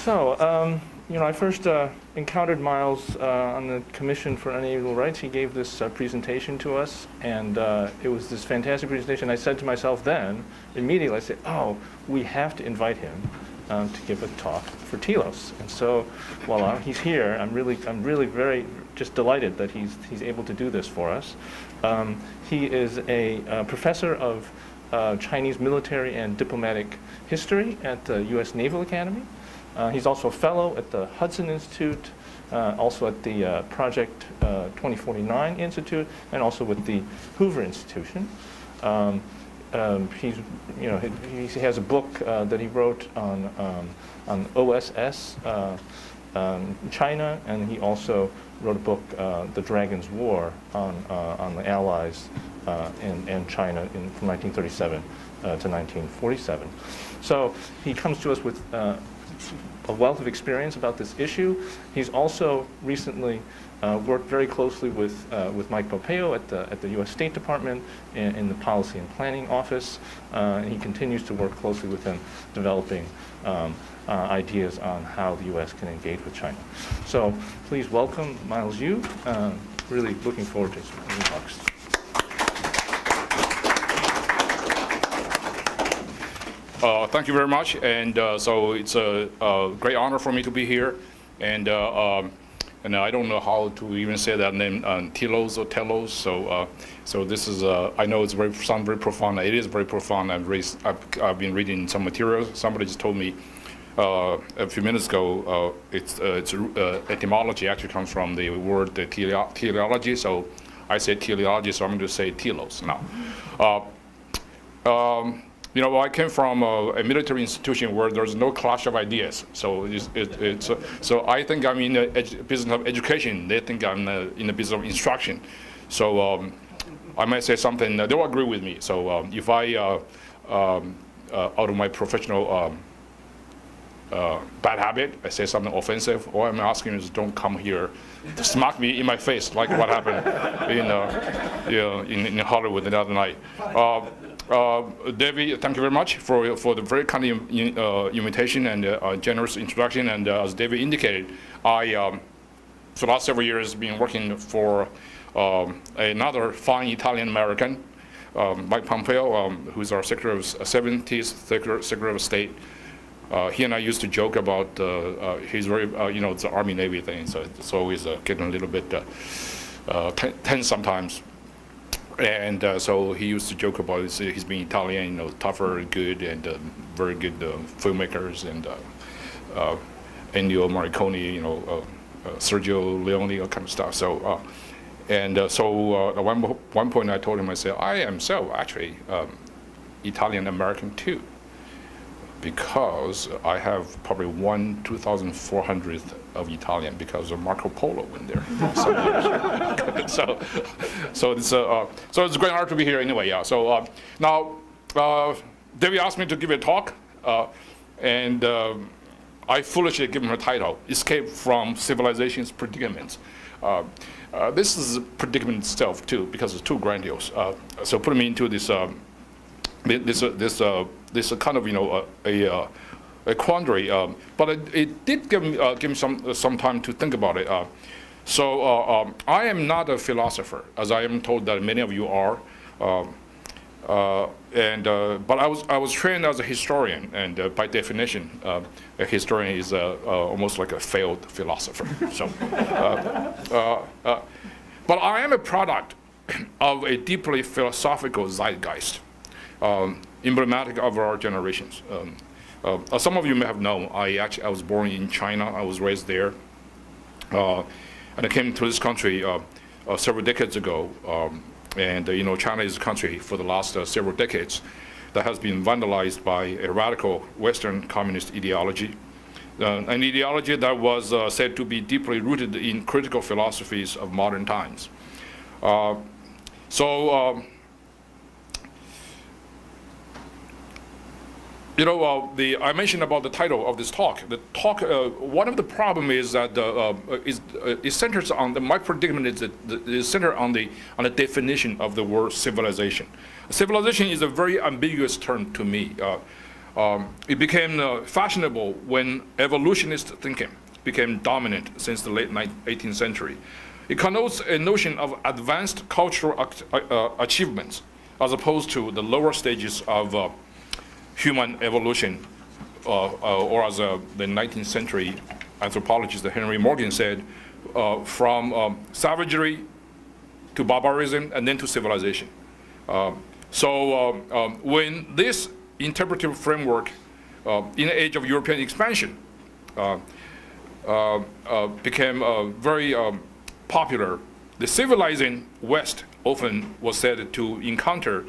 I first encountered Miles on the Commission for Unalienable Rights. He gave this presentation to us, and it was this fantastic presentation. I said to myself then, immediately, I said, oh, we have to invite him to give a talk for Telos. And so, voila, he's here. I'm really very just delighted that he's able to do this for us. He is a professor of Chinese military and diplomatic history at the U.S. Naval Academy. He's also a fellow at the Hudson Institute, also at the Project 2049 Institute, and also with the Hoover Institution. He has a book that he wrote on OSS China, and he also wrote a book, The Dragon's War, on the Allies and China from 1937 to 1947. So he comes to us with a wealth of experience about this issue. He's also recently worked very closely with Mike Pompeo at the U.S. State Department in the Policy and Planning Office. And he continues to work closely with them, developing ideas on how the U.S. can engage with China. So please welcome Miles Yu. Really looking forward to his remarks. Thank you very much, and so it's a great honor for me to be here, and I don't know how to even say that name, Telos or Telos. So this is I know it's sounds very profound. It is very profound. I've been reading some materials. Somebody just told me a few minutes ago its etymology actually comes from the word teleology. So I say teleology, so I'm going to say Telos now. I came from a military institution where there's no clash of ideas. So so I think I'm in the business of education. They think I'm in the business of instruction. So I might say something, they will agree with me. So if I, out of my professional bad habit, I say something offensive, all I'm asking is don't come here to smack me in my face like what happened in Hollywood the other night. David, thank you very much for the very kind invitation and generous introduction. And as David indicated, I, for the last several years, been working for another fine Italian American, Mike Pompeo, who's our Secretary of State. He and I used to joke about he's very, it's the Army Navy thing, so it's always getting a little bit tense sometimes. And so he used to joke about he's being Italian, tougher, good, and very good filmmakers, and Ennio Morricone, Sergio Leone, all kind of stuff. So, so at one point I told him, I said, I am actually Italian American too, because I have probably 2,400th of Italian because of Marco Polo in there. so it's a great honor to be here anyway. Yeah. So now David asked me to give a talk, and I foolishly gave him a title: "Escape from Civilization's Predicaments." This is a predicament itself too, because it's too grandiose. So put me into this this kind of a quandary, but it did give me some time to think about it. So I am not a philosopher, as I am told that many of you are, but I was trained as a historian, and by definition, a historian is almost like a failed philosopher. So, but I am a product of a deeply philosophical zeitgeist, emblematic of our generations. Some of you may have known, I was born in China. I was raised there, and I came to this country several decades ago. And China is a country for the last several decades that has been vandalized by a radical Western communist ideology, an ideology that was said to be deeply rooted in critical philosophies of modern times. I mentioned about the title of this talk. The talk, one of the problems is that it centers on my predicament is centered on the definition of the word civilization. Civilization is a very ambiguous term to me. It became fashionable when evolutionist thinking became dominant since the late 18th century. It connotes a notion of advanced cultural achievements as opposed to the lower stages of human evolution, or as the 19th century anthropologist Henry Morgan said, from savagery to barbarism and then to civilization. When this interpretive framework in the age of European expansion became very popular, the civilizing West often was said to encounter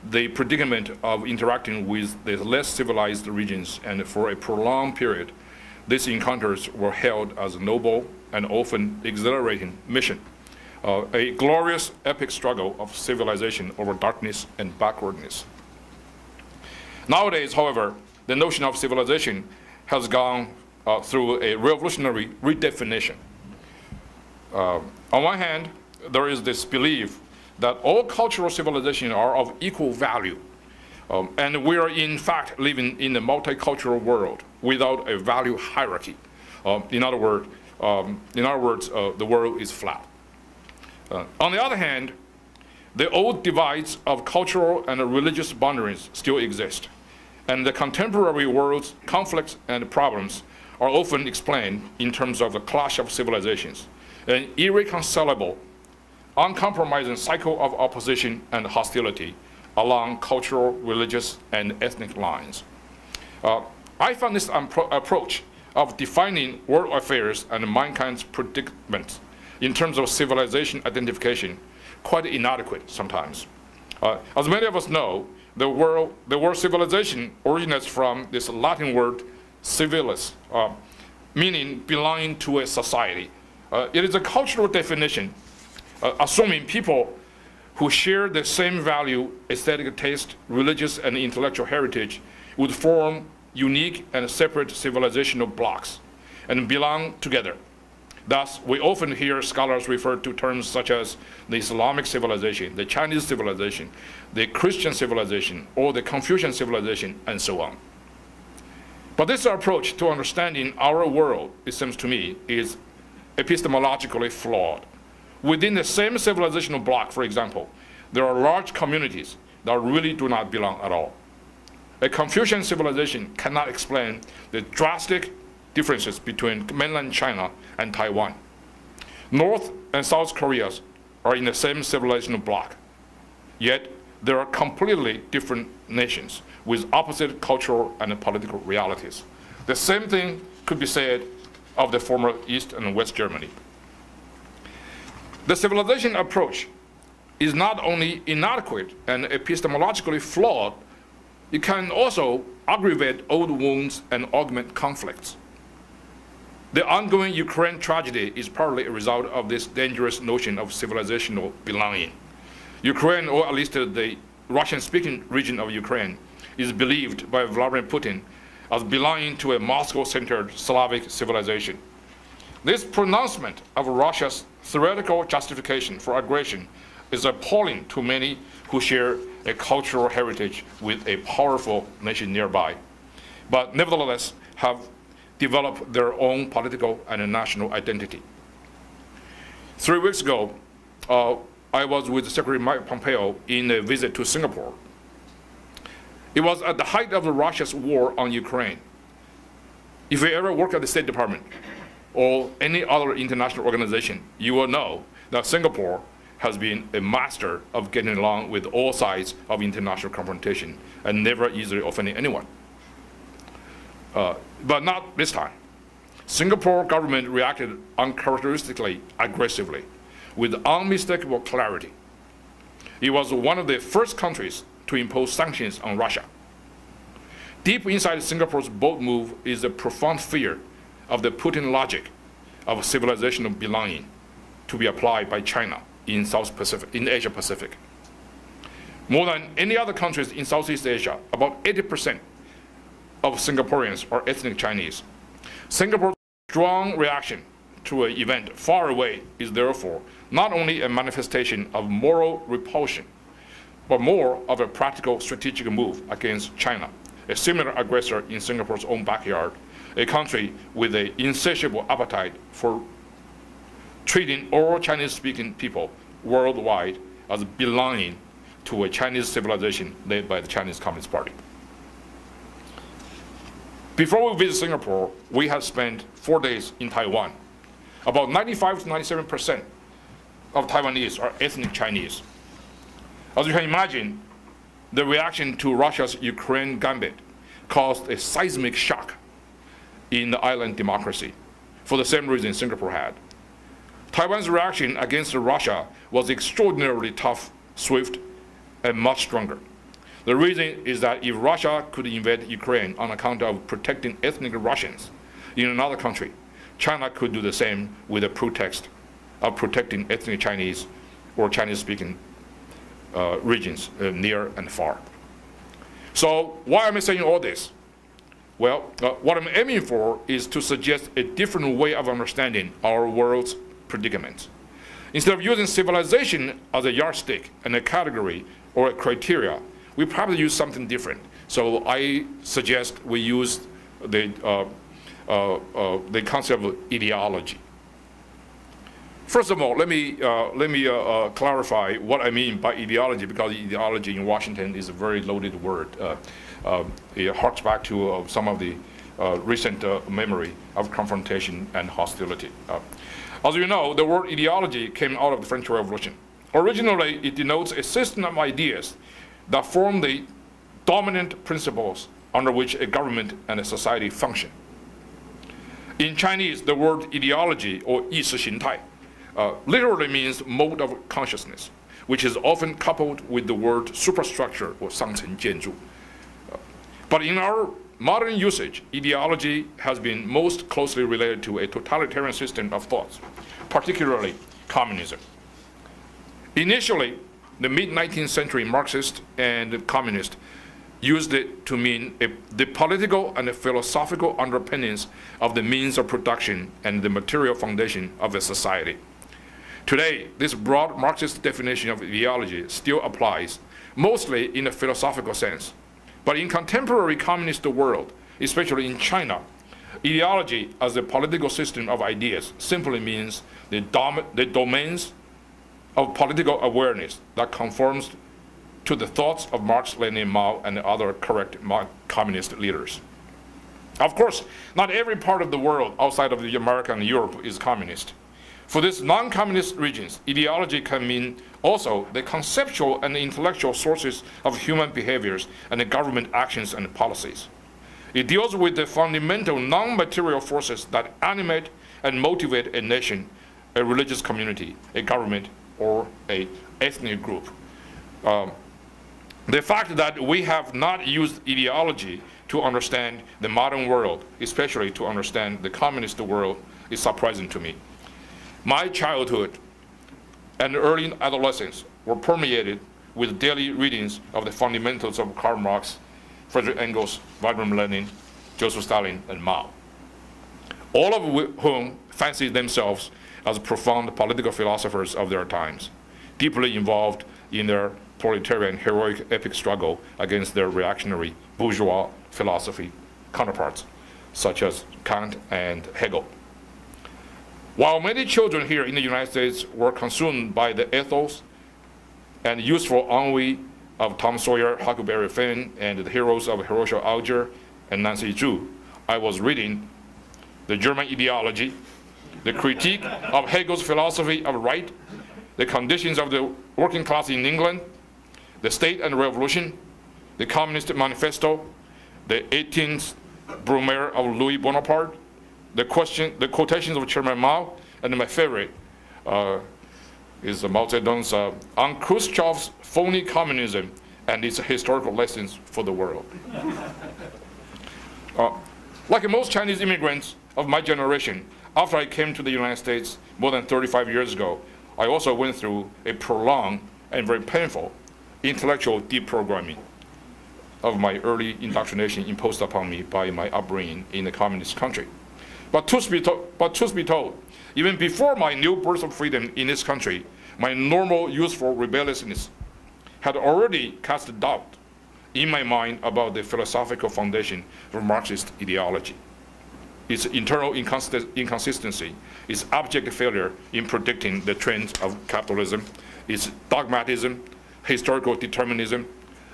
the predicament of interacting with the less civilized regions, and for a prolonged period, these encounters were held as a noble and often exhilarating mission, a glorious epic struggle of civilization over darkness and backwardness. Nowadays, however, the notion of civilization has gone through a revolutionary redefinition. On one hand, there is this belief that all cultural civilizations are of equal value, and we are in fact living in a multicultural world without a value hierarchy. In other words, the world is flat. On the other hand, the old divides of cultural and religious boundaries still exist, and the contemporary world's conflicts and problems are often explained in terms of the clash of civilizations, an irreconcilable, uncompromising cycle of opposition and hostility along cultural, religious, and ethnic lines. I found this approach of defining world affairs and mankind's predicament in terms of civilization identification quite inadequate sometimes. As many of us know, the word civilization originates from this Latin word civilis, meaning belonging to a society. It is a cultural definition assuming people who share the same value, aesthetic taste, religious and intellectual heritage would form unique and separate civilizational blocks and belong together. Thus, we often hear scholars refer to terms such as the Islamic civilization, the Chinese civilization, the Christian civilization, or the Confucian civilization, and so on. But this approach to understanding our world, it seems to me, is epistemologically flawed. Within the same civilizational block, for example, there are large communities that really do not belong at all. A Confucian civilization cannot explain the drastic differences between mainland China and Taiwan. North and South Koreas are in the same civilizational block, yet they are completely different nations with opposite cultural and political realities. The same thing could be said of the former East and West Germany. The civilization approach is not only inadequate and epistemologically flawed, it can also aggravate old wounds and augment conflicts. The ongoing Ukraine tragedy is partly a result of this dangerous notion of civilizational belonging. Ukraine, or at least the Russian-speaking region of Ukraine, is believed by Vladimir Putin as belonging to a Moscow-centered Slavic civilization. This pronouncement of Russia's theoretical justification for aggression is appalling to many who share a cultural heritage with a powerful nation nearby, but nevertheless have developed their own political and national identity. 3 weeks ago, I was with Secretary Mike Pompeo in a visit to Singapore. It was at the height of Russia's war on Ukraine. If you ever work at the State Department or any other international organization, you will know that Singapore has been a master of getting along with all sides of international confrontation and never easily offending anyone. But not this time. Singapore government reacted uncharacteristically aggressively with unmistakable clarity. It was one of the first countries to impose sanctions on Russia. Deep inside Singapore's bold move is a profound fear of the Putin logic of civilizational belonging to be applied by China in Asia Pacific. More than any other countries in Southeast Asia, about 80% of Singaporeans are ethnic Chinese. Singapore's strong reaction to an event far away is therefore not only a manifestation of moral repulsion, but more of a practical strategic move against China, a similar aggressor in Singapore's own backyard, a country with an insatiable appetite for treating all Chinese-speaking people worldwide as belonging to a Chinese civilization led by the Chinese Communist Party. Before we visit Singapore, we had spent 4 days in Taiwan. About 95 to 97% of Taiwanese are ethnic Chinese. As you can imagine, the reaction to Russia's Ukraine gambit caused a seismic shock in the island democracy, for the same reason Singapore had. Taiwan's reaction against Russia was extraordinarily tough, swift, and much stronger. The reason is that if Russia could invade Ukraine on account of protecting ethnic Russians in another country, China could do the same with the pretext of protecting ethnic Chinese or Chinese-speaking regions near and far. So why am I saying all this? Well, what I'm aiming for is to suggest a different way of understanding our world's predicament. Instead of using civilization as a yardstick and a category or a criteria, we probably use something different. So I suggest we use the concept of ideology. First of all, let me clarify what I mean by ideology, because ideology in Washington is a very loaded word. It harks back to some of the recent memory of confrontation and hostility. As you know, the word ideology came out of the French Revolution. Originally, it denotes a system of ideas that form the dominant principles under which a government and a society function. In Chinese, the word ideology, or 意识形态, literally means mode of consciousness, which is often coupled with the word superstructure, or 上层建筑. But in our modern usage, ideology has been most closely related to a totalitarian system of thoughts, particularly communism. Initially, the mid-19th century Marxists and communists used it to mean the political and the philosophical underpinnings of the means of production and the material foundation of a society. Today, this broad Marxist definition of ideology still applies, mostly in a philosophical sense. But in contemporary communist world, especially in China, ideology as a political system of ideas simply means the domains of political awareness that conforms to the thoughts of Marx, Lenin, Mao, and other correct communist leaders. Of course, not every part of the world outside of America and Europe is communist. For these non-communist regions, ideology can mean also the conceptual and intellectual sources of human behaviors and the government actions and policies. It deals with the fundamental non-material forces that animate and motivate a nation, a religious community, a government, or an ethnic group. The fact that we have not used ideology to understand the modern world, especially to understand the communist world, is surprising to me. My childhood and early adolescence were permeated with daily readings of the fundamentals of Karl Marx, Friedrich Engels, Vladimir Lenin, Joseph Stalin, and Mao, all of whom fancied themselves as profound political philosophers of their times, deeply involved in their proletarian heroic epic struggle against their reactionary bourgeois philosophy counterparts, such as Kant and Hegel. While many children here in the United States were consumed by the ethos and useful ennui of Tom Sawyer, Huckleberry Finn, and the heroes of Horatio Alger and Nancy Drew, I was reading the German ideology, the critique of Hegel's philosophy of right, the conditions of the working class in England, the state and revolution, the Communist Manifesto, the 18th Brumaire of Louis Bonaparte, the quotations of Chairman Mao, and my favorite is Mao Zedong's on Khrushchev's phony communism and its historical lessons for the world. Like most Chinese immigrants of my generation, after I came to the United States more than 35 years ago, I also went through a prolonged and very painful intellectual deprogramming of my early indoctrination imposed upon me by my upbringing in a communist country. But truth be told, even before my new burst of freedom in this country, my normal youthful rebelliousness had already cast doubt in my mind about the philosophical foundation of Marxist ideology. Its internal inconsistency, its abject failure in predicting the trends of capitalism, its dogmatism, historical determinism,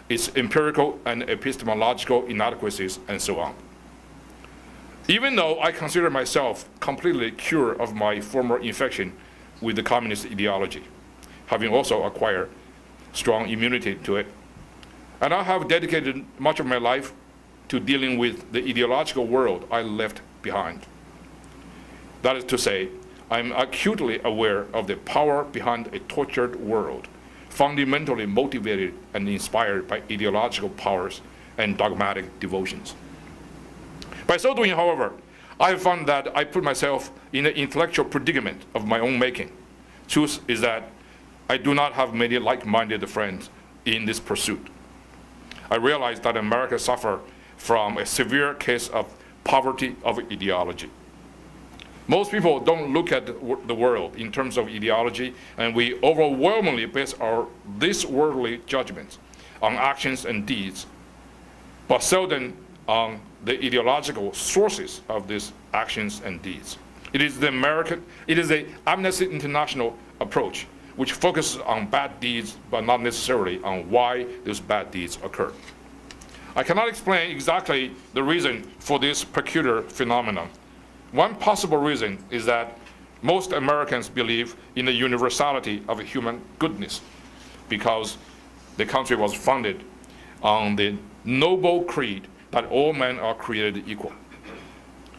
its empirical and epistemological inadequacies, and so on. Even though I consider myself completely cured of my former infection with the communist ideology, having also acquired strong immunity to it, and I have dedicated much of my life to dealing with the ideological world I left behind. That is to say, I'm acutely aware of the power behind a tortured world, fundamentally motivated and inspired by ideological powers and dogmatic devotions. By so doing, however, I have found that I put myself in an intellectual predicament of my own making. Truth is that I do not have many like-minded friends in this pursuit. I realize that America suffers from a severe case of poverty of ideology. Most people don't look at the world in terms of ideology, and we overwhelmingly base our this worldly judgments on actions and deeds, but seldom on the ideological sources of these actions and deeds. It is the Amnesty International approach, which focuses on bad deeds, but not necessarily on why those bad deeds occur. I cannot explain exactly the reason for this peculiar phenomenon. One possible reason is that most Americans believe in the universality of human goodness because the country was founded on the noble creed that all men are created equal.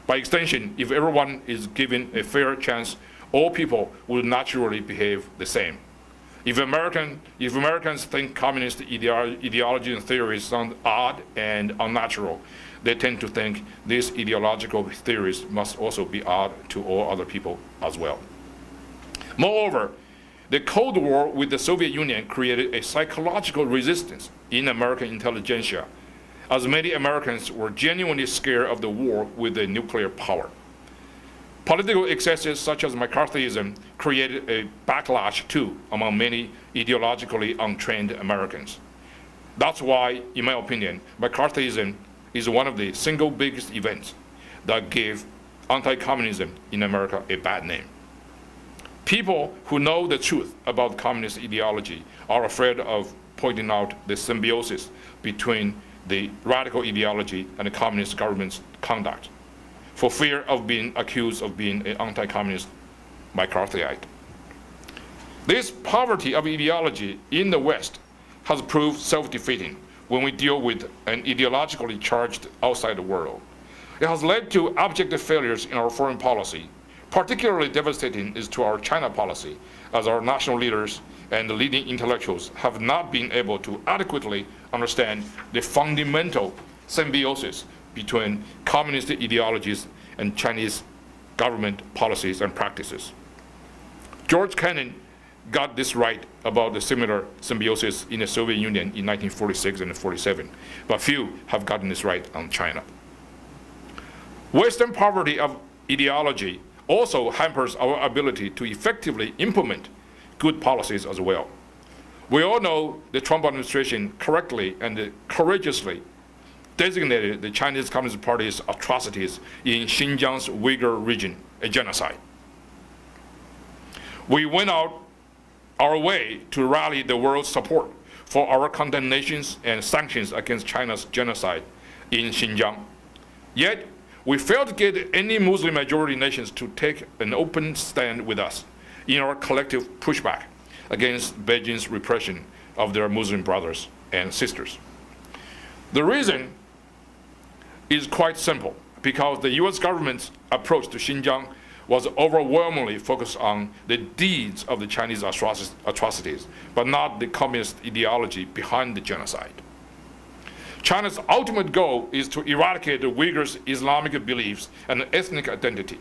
By extension, if everyone is given a fair chance, all people will naturally behave the same. If Americans think communist ideology and theories sound odd and unnatural, they tend to think these ideological theories must also be odd to all other people as well. Moreover, the Cold War with the Soviet Union created a psychological resistance in American intelligentsia, as many Americans were genuinely scared of the war with the nuclear power. Political excesses such as McCarthyism created a backlash too among many ideologically untrained Americans. That's why, in my opinion, McCarthyism is one of the single biggest events that gave anti-communism in America a bad name. People who know the truth about communist ideology are afraid of pointing out the symbiosis between the radical ideology and the communist government's conduct, for fear of being accused of being an anti-communist McCarthyite. This poverty of ideology in the West has proved self-defeating when we deal with an ideologically charged outside world. It has led to abject failures in our foreign policy. Particularly devastating is to our China policy, as our national leaders and the leading intellectuals have not been able to adequately understand the fundamental symbiosis between communist ideologies and Chinese government policies and practices. George Kennan got this right about the similar symbiosis in the Soviet Union in 1946 and 47, but few have gotten this right on China. Western poverty of ideology also hampers our ability to effectively implement good policies as well. We all know the Trump administration correctly and courageously designated the Chinese Communist Party's atrocities in Xinjiang's Uyghur region a genocide. We went out our way to rally the world's support for our condemnations and sanctions against China's genocide in Xinjiang. Yet, we failed to get any Muslim majority nations to take an open stand with us in our collective pushback against Beijing's repression of their Muslim brothers and sisters. The reason is quite simple, because the US government's approach to Xinjiang was overwhelmingly focused on the deeds of the Chinese atrocities, but not the communist ideology behind the genocide. China's ultimate goal is to eradicate the Uyghurs' Islamic beliefs and ethnic identity.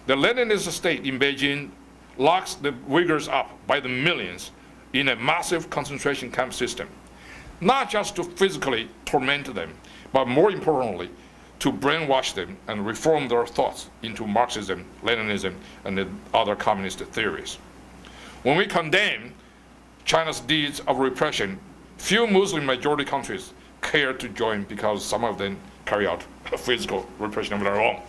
The Leninist state in Beijing locks the Uyghurs up by the millions in a massive concentration camp system, not just to physically torment them, but more importantly, to brainwash them and reform their thoughts into Marxism, Leninism, and the other communist theories. When we condemn China's deeds of repression, few Muslim majority countries care to join because some of them carry out physical repression of their own.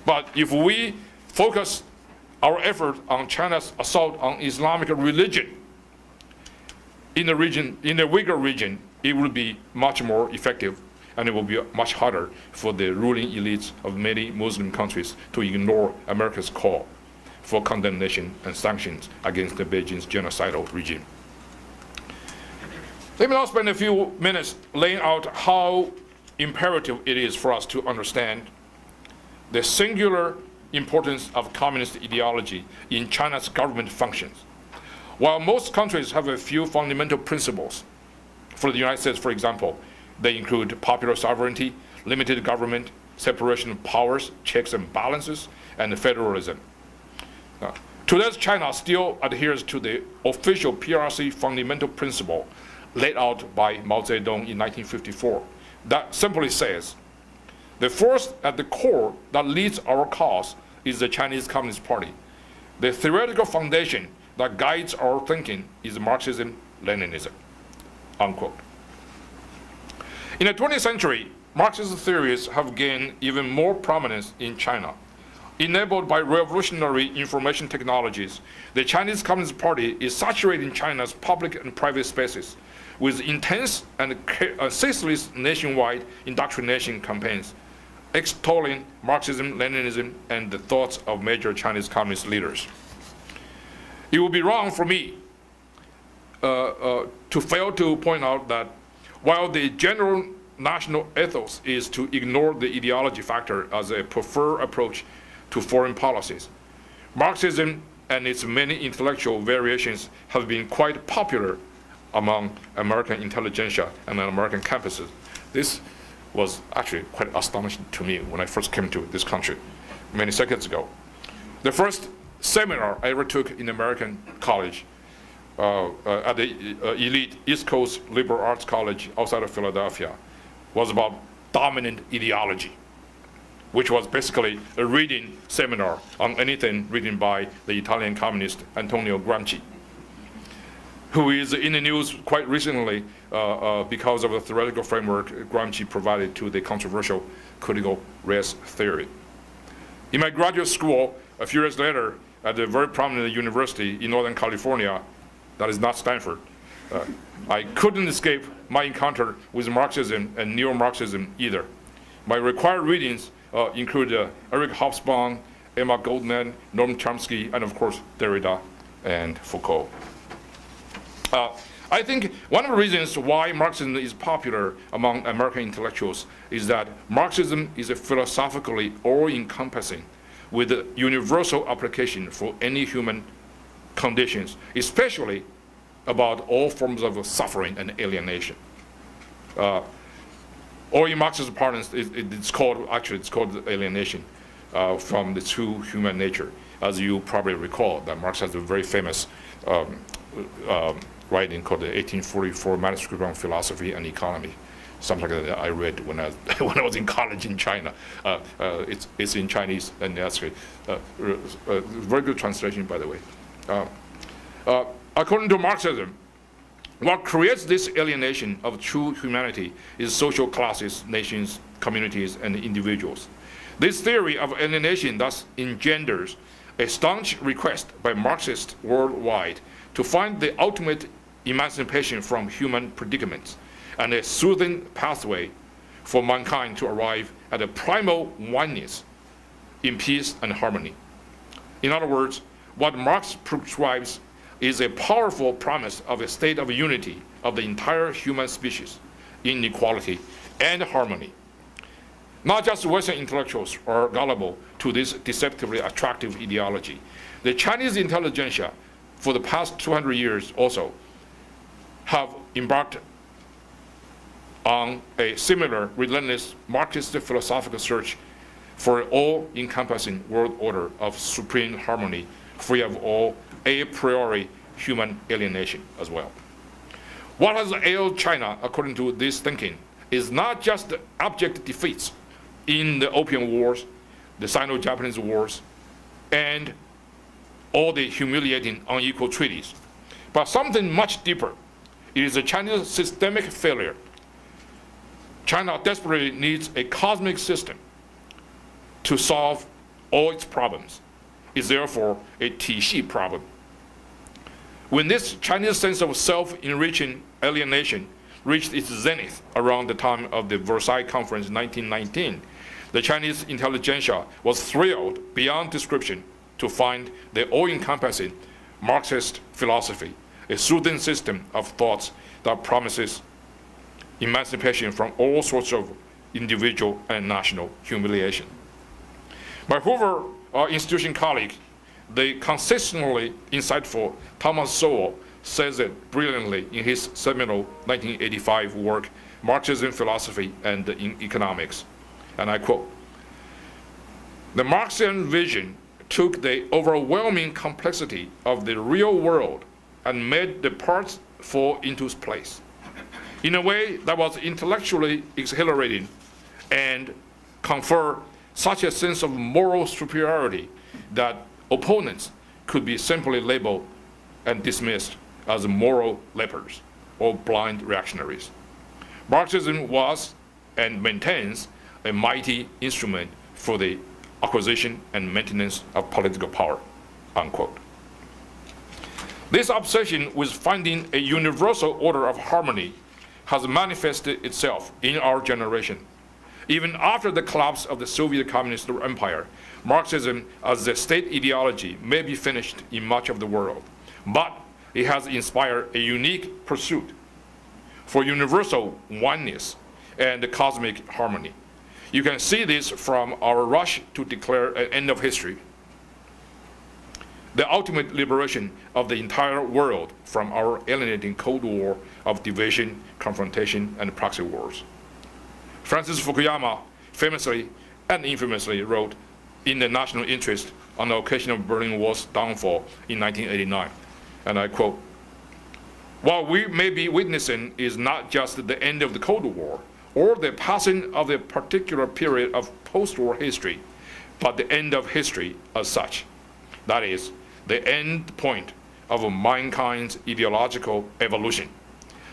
But if we focus our effort on China's assault on Islamic religion in the region, in the Uyghur region, it will be much more effective, and it will be much harder for the ruling elites of many Muslim countries to ignore America's call for condemnation and sanctions against the Beijing's genocidal regime. Let me now spend a few minutes laying out how imperative it is for us to understand the singular importance of communist ideology in China's government functions. While most countries have a few fundamental principles, for the United States, for example, they include popular sovereignty, limited government, separation of powers, checks and balances, and federalism. Today, China still adheres to the official PRC fundamental principle laid out by Mao Zedong in 1954 that simply says, the force at the core that leads our cause is the Chinese Communist Party. The theoretical foundation that guides our thinking is Marxism-Leninism, unquote. In the 20th century, Marxist theories have gained even more prominence in China. Enabled by revolutionary information technologies, the Chinese Communist Party is saturating China's public and private spaces with intense and ceaseless nationwide indoctrination campaigns, extolling Marxism, Leninism, and the thoughts of major Chinese communist leaders. It would be wrong for me to fail to point out that while the general national ethos is to ignore the ideology factor as a preferred approach to foreign policies, Marxism and its many intellectual variations have been quite popular among American intelligentsia and American campuses. This was actually quite astonishing to me when I first came to this country many decades ago. The first seminar I ever took in American college at the elite East Coast Liberal Arts College outside of Philadelphia was about dominant ideology, which was basically a reading seminar on anything written by the Italian communist Antonio Gramsci, who is in the news quite recently because of the theoretical framework Gramsci provided to the controversial critical race theory. In my graduate school, a few years later, at a very prominent university in Northern California, that is not Stanford, I couldn't escape my encounter with Marxism and neo-Marxism either. My required readings include Eric Hobsbawm, Emma Goldman, Noam Chomsky, and of course, Derrida and Foucault. I think one of the reasons why Marxism is popular among American intellectuals is that Marxism is a philosophically all-encompassing with a universal application for any human conditions, especially about all forms of suffering and alienation. Or in Marxist parlance, it's called alienation from the true human nature. As you probably recall, that Marx has a very famous writing called the 1844 Manuscript on Philosophy and Economy, something like that I read when I was in college in China. It's in Chinese, and that's a very good translation, by the way. According to Marxism, what creates this alienation of true humanity is social classes, nations, communities, and individuals. This theory of alienation thus engenders a staunch request by Marxists worldwide to find the ultimate emancipation from human predicaments and a soothing pathway for mankind to arrive at a primal oneness in peace and harmony. In other words, what Marx prescribes is a powerful promise of a state of unity of the entire human species in equality and harmony. Not just Western intellectuals are gullible to this deceptively attractive ideology. The Chinese intelligentsia, for the past 200 years also, have embarked on a similar relentless Marxist philosophical search for an all-encompassing world order of supreme harmony, free of all a priori human alienation as well. What has ailed China, according to this thinking, is not just the abject defeats in the Opium Wars, the Sino-Japanese Wars, and all the humiliating unequal treaties, but something much deeper. It is a Chinese systemic failure China desperately needs a cosmic system to solve all its problems. It's therefore a 体系 problem. When this Chinese sense of self-enriching alienation reached its zenith around the time of the Versailles Conference in 1919, the Chinese intelligentsia was thrilled beyond description to find the all-encompassing Marxist philosophy, a soothing system of thoughts that promises emancipation from all sorts of individual and national humiliation. My Hoover institution colleague, the consistently insightful Thomas Sowell, says it brilliantly in his seminal 1985 work, Marxism, Philosophy, and Economics. And I quote, "The Marxian vision took the overwhelming complexity of the real world and made the parts fall into place in a way that was intellectually exhilarating and confer such a sense of moral superiority that opponents could be simply labeled and dismissed as moral lepers or blind reactionaries. Marxism was and maintains a mighty instrument for the acquisition and maintenance of political power," unquote. This obsession with finding a universal order of harmony has manifested itself in our generation. Even after the collapse of the Soviet Communist Empire, Marxism as a state ideology may be finished in much of the world, but it has inspired a unique pursuit for universal oneness and cosmic harmony. You can see this from our rush to declare an end of history, the ultimate liberation of the entire world from our alienating Cold War of division, confrontation, and proxy wars. Francis Fukuyama famously and infamously wrote in the national interest on the occasion of Berlin Wall's downfall in 1989, and I quote, "What we may be witnessing is not just the end of the Cold War or the passing of a particular period of post-war history, but the end of history as such. That is, the end point of mankind's ideological evolution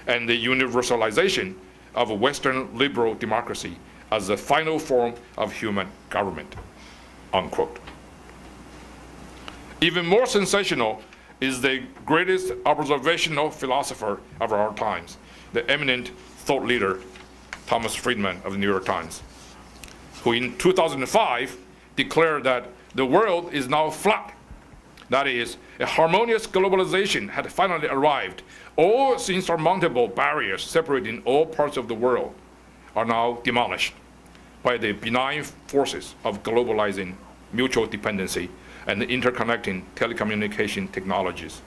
and the universalization of Western liberal democracy as the final form of human government," unquote. Even more sensational is the greatest observational philosopher of our times, the eminent thought leader, Thomas Friedman of the New York Times, who in 2005 declared that the world is now flat. That is, a harmonious globalization had finally arrived. All insurmountable barriers separating all parts of the world are now demolished by the benign forces of globalizing mutual dependency and interconnecting telecommunication technologies.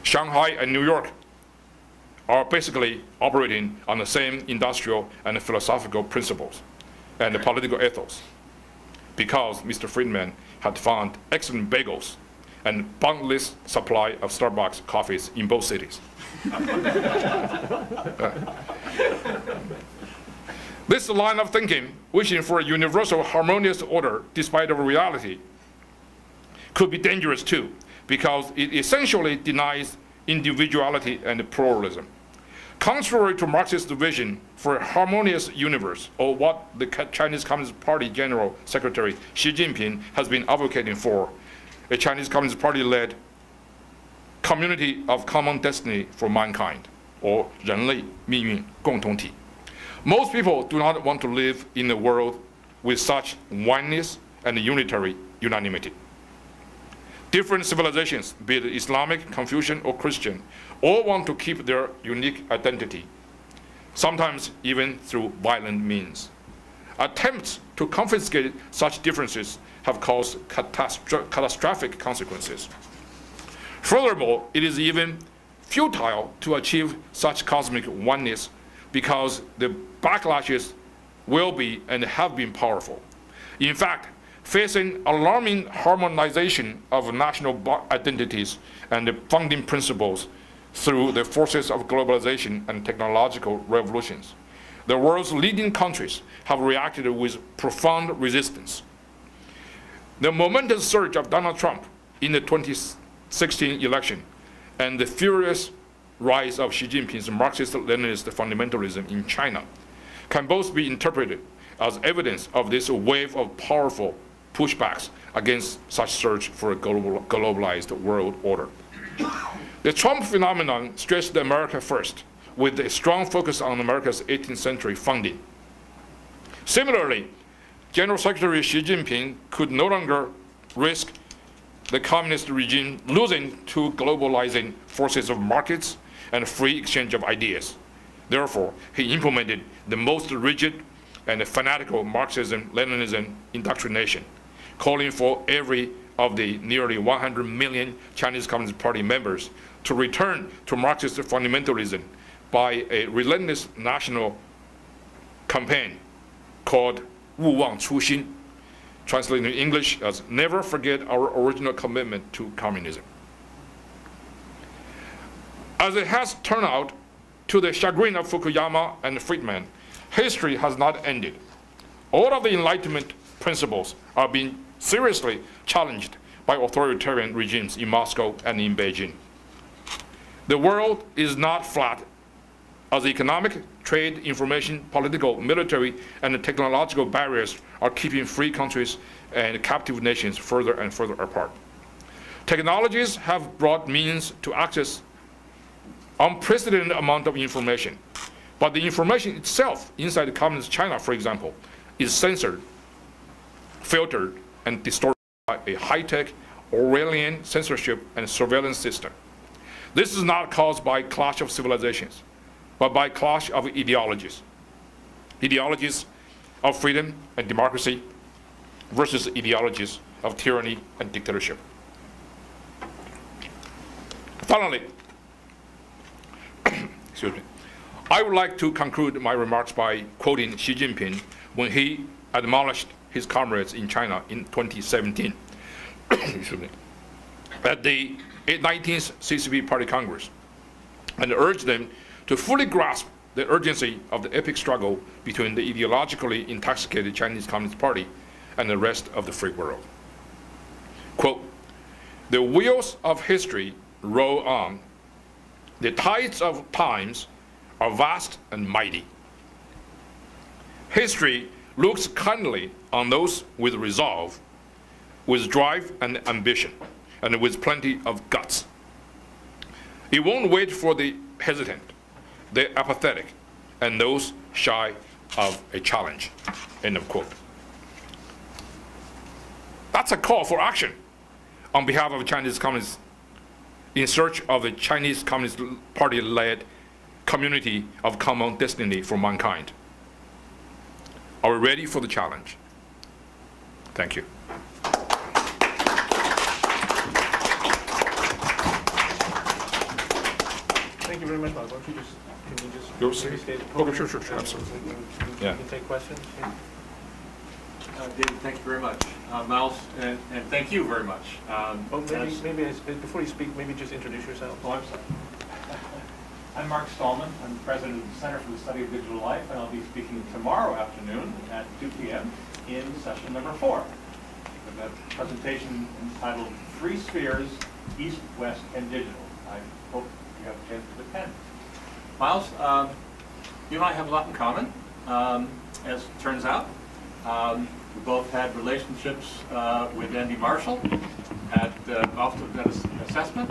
Shanghai and New York are basically operating on the same industrial and philosophical principles and political ethos, because Mr. Friedman had found excellent bagels and boundless supply of Starbucks coffees in both cities. This line of thinking, wishing for a universal harmonious order despite of reality, could be dangerous too, because it essentially denies individuality and pluralism. Contrary to Marxist vision for a harmonious universe, or what the Chinese Communist Party General Secretary Xi Jinping has been advocating for, a Chinese Communist Party-led community of common destiny for mankind, or 人类命运共同体. Most people do not want to live in a world with such oneness and unitary unanimity. Different civilizations, be it Islamic, Confucian, or Christian, all want to keep their unique identity, sometimes even through violent means. Attempts to confiscate such differences have caused catastrophic consequences. Furthermore, it is even futile to achieve such cosmic oneness because the backlashes will be and have been powerful. In fact, facing alarming harmonization of national identities and founding principles through the forces of globalization and technological revolutions, the world's leading countries have reacted with profound resistance. The momentous surge of Donald Trump in the 2016 election and the furious rise of Xi Jinping's Marxist-Leninist fundamentalism in China can both be interpreted as evidence of this wave of powerful pushbacks against such search for a globalized world order. The Trump phenomenon stressed America first, with a strong focus on America's 18th century funding. Similarly, General Secretary Xi Jinping could no longer risk the communist regime losing to globalizing forces of markets and free exchange of ideas. Therefore, he implemented the most rigid and fanatical Marxism-Leninism indoctrination, calling for every of the nearly 100 million Chinese Communist Party members to return to Marxist fundamentalism by a relentless national campaign called 勿忘初心, translated in English as never forget our original commitment to communism. As it has turned out, to the chagrin of Fukuyama and Friedman, history has not ended. All of the Enlightenment principles are being seriously challenged by authoritarian regimes in Moscow and in Beijing. The world is not flat, as economic, trade, information, political, military, and technological barriers are keeping free countries and captive nations further and further apart. Technologies have brought means to access unprecedented amount of information, but the information itself inside communist China, for example, is censored, filtered, and distorted by a high-tech Orwellian censorship and surveillance system. This is not caused by clash of civilizations, but by clash of ideologies. Ideologies of freedom and democracy versus ideologies of tyranny and dictatorship. Finally, excuse me, I would like to conclude my remarks by quoting Xi Jinping when he admonished his comrades in China in 2017 excuse me, at the 19th CCP Party Congress, and urged them to fully grasp the urgency of the epic struggle between the ideologically intoxicated Chinese Communist Party and the rest of the free world. Quote, "The wheels of history roll on. The tides of times are vast and mighty. History looks kindly on those with resolve, with drive and ambition, and with plenty of guts. It won't wait for the hesitant, the apathetic, and those shy of a challenge." End of quote. That's a call for action on behalf of Chinese communists in search of a Chinese Communist Party-led community of common destiny for mankind. Are we ready for the challenge? Thank you. Thank you very much, Bob. Why don't you just, can you just restate? Okay, sure, absolutely. Yeah. You can take questions. Yeah. David, thank you very much. Miles, and thank you very much. Maybe before you speak, maybe just introduce yourself. Oh, I'm sorry. I'm Mark Stallman. I'm the president of the Center for the Study of Digital Life, and I'll be speaking tomorrow afternoon at 2 p.m. in session number 4. With a presentation entitled 3 Spheres, East, West, and Digital. I hope you have a chance to attend. Miles, you and I have a lot in common, as it turns out. We both had relationships with Andy Marshall at Office of Assessment.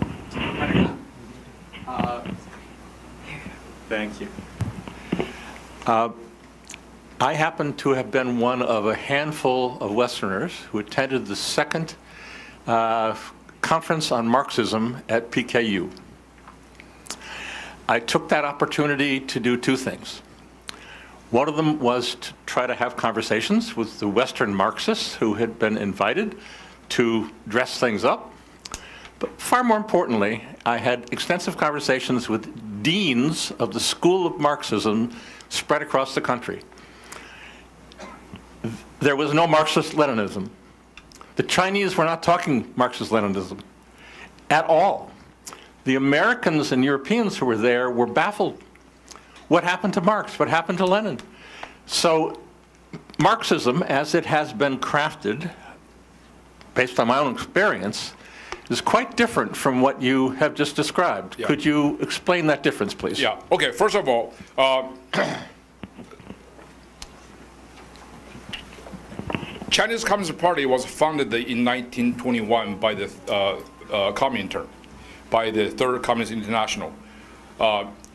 Thank you. I happen to have been one of a handful of Westerners who attended the second conference on Marxism at PKU. I took that opportunity to do 2 things. One of them was to try to have conversations with the Western Marxists who had been invited to dress things up. But far more importantly, I had extensive conversations with deans of the School of Marxism spread across the country. There was no Marxist-Leninism. The Chinese were not talking Marxist-Leninism at all. The Americans and Europeans who were there were baffled. What happened to Marx? What happened to Lenin? So Marxism, as it has been crafted, based on my own experience, is quite different from what you have just described. Yeah. Could you explain that difference, please? Yeah. Okay. First of all, Chinese Communist Party was founded in 1921 by the Comintern, by the Third Communist International.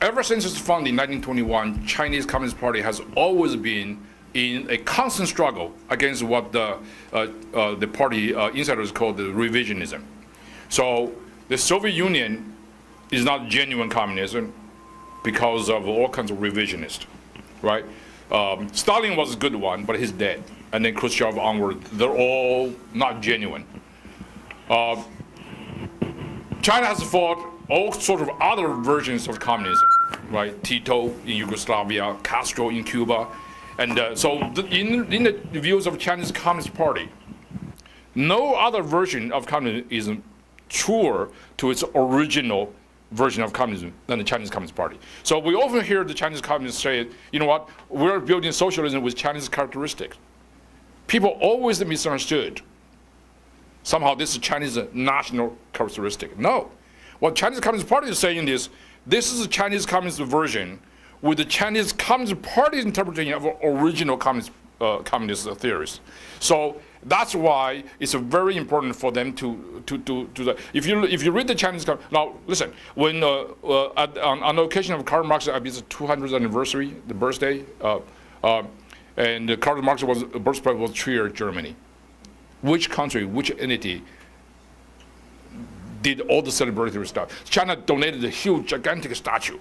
Ever since its founding in 1921, Chinese Communist Party has always been in a constant struggle against what the party insiders call the revisionism. So the Soviet Union is not genuine communism because of all kinds of revisionists, right? Stalin was a good one, but he's dead. And then Khrushchev onward, they're all not genuine. China has fought all sorts of other versions of communism, right? Tito in Yugoslavia, Castro in Cuba. And so in the views of Chinese Communist Party, no other version of communism is truer to its original version of communism than the Chinese Communist Party. So we often hear the Chinese communists say, you know what, we're building socialism with Chinese characteristics. People always misunderstood. Somehow this is Chinese national characteristic. No. What Chinese Communist Party is saying is, this is a Chinese communist version with the Chinese Communist Party's interpretation of original communist theories. So that's why it's very important for them to that. If you read the Chinese, now listen, when on the occasion of Karl Marx's 200th anniversary, the birthday, and Karl Marx's birthplace was Trier, Germany. Which country, which entity did all the celebratory stuff? China donated a huge, gigantic statue.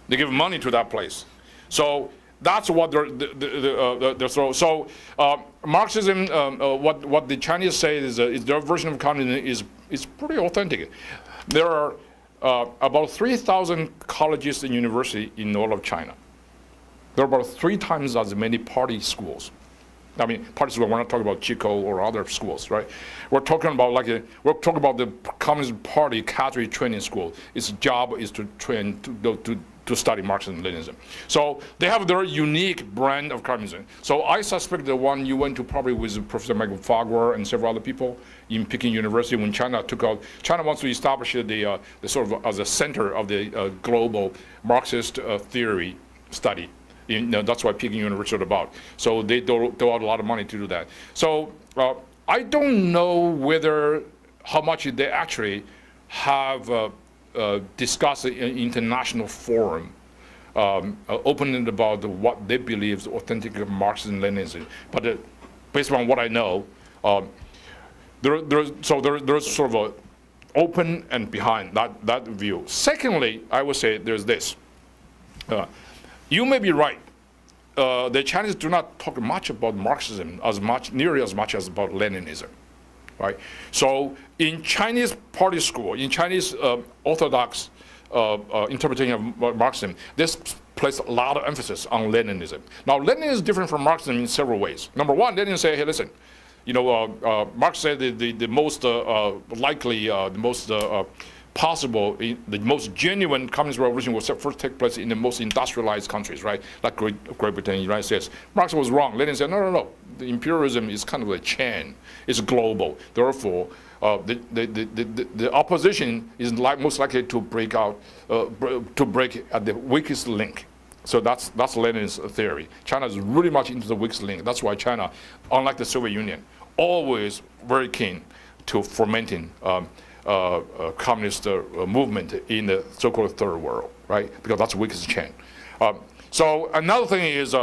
They give money to that place. So that's what they're so Marxism, what the Chinese say is their version of communism is pretty authentic. There are about 3,000 colleges and universities in all of China. There are about 3 times as many party schools. I mean, party schools, we're not talking about Chico or other schools, right? We're talking about the Communist Party cadre training school. Its job is to train to study Marxism and Leninism. So they have their unique brand of communism. So I suspect the one you went to probably with Professor Michael Farquhar and several other people in Peking University when China took out. China wants to establish the sort of as a center of the global Marxist theory study. That's why Peking University is about. So they throw out a lot of money to do that. So I don't know how much they actually have discussed in an international forum, openly about what they believe is authentic Marxism and Leninism. But based on what I know, there's sort of a open and behind that view. Secondly, I would say there's this. You may be right. The Chinese do not talk much about Marxism nearly as much as about Leninism, right? So in Chinese party school, in Chinese orthodox interpretation of Marxism, this placed a lot of emphasis on Leninism. Now, Lenin is different from Marxism in several ways. Number one, Lenin say, hey, listen, Marx said the most likely, the most possible, the most genuine communist revolution will first take place in the most industrialized countries, right? Like Great Britain, United States. Marx was wrong. Lenin said, no. The imperialism is kind of a chain. It's global. Therefore, the opposition is most likely to break out, to break at the weakest link. So that's Lenin's theory. China is really much into the weakest link. That's why China, unlike the Soviet Union, always very keen to fomenting communist movement in the so-called third world, right? Because that's the weakest chain. So another thing is,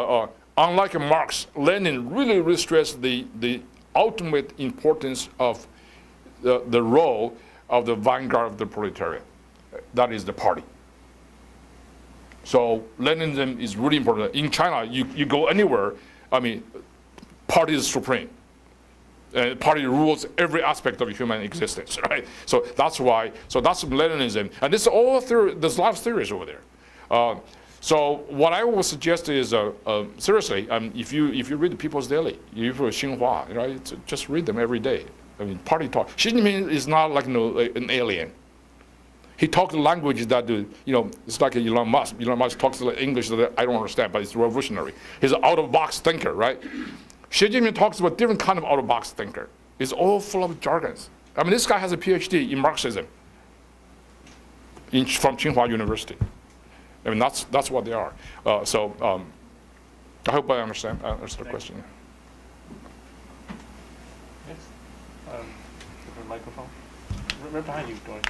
unlike Marx, Lenin really stressed the ultimate importance of the role of the vanguard of the proletariat. That is the party. So Leninism is really important. In China, you go anywhere, I mean, party is supreme. Party rules every aspect of human existence, right? So that's why, that's Leninism. And this is all theory, there's a lot of theories over there. So what I would suggest is, seriously, if you read the People's Daily, you read Xinhua, right? Just read them every day. I mean, party talk. Xi Jinping is not like an alien. He talks language that, it's like Elon Musk. Elon Musk talks English that I don't understand, but it's revolutionary. He's an out-of-box thinker, right? Xi Jinping talks about different kind of out-of-box thinker. It's all full of jargons. I mean, this guy has a PhD in Marxism from Tsinghua University. I mean, that's what they are. I hope I understand the question. microphone. Right behind you, Dory.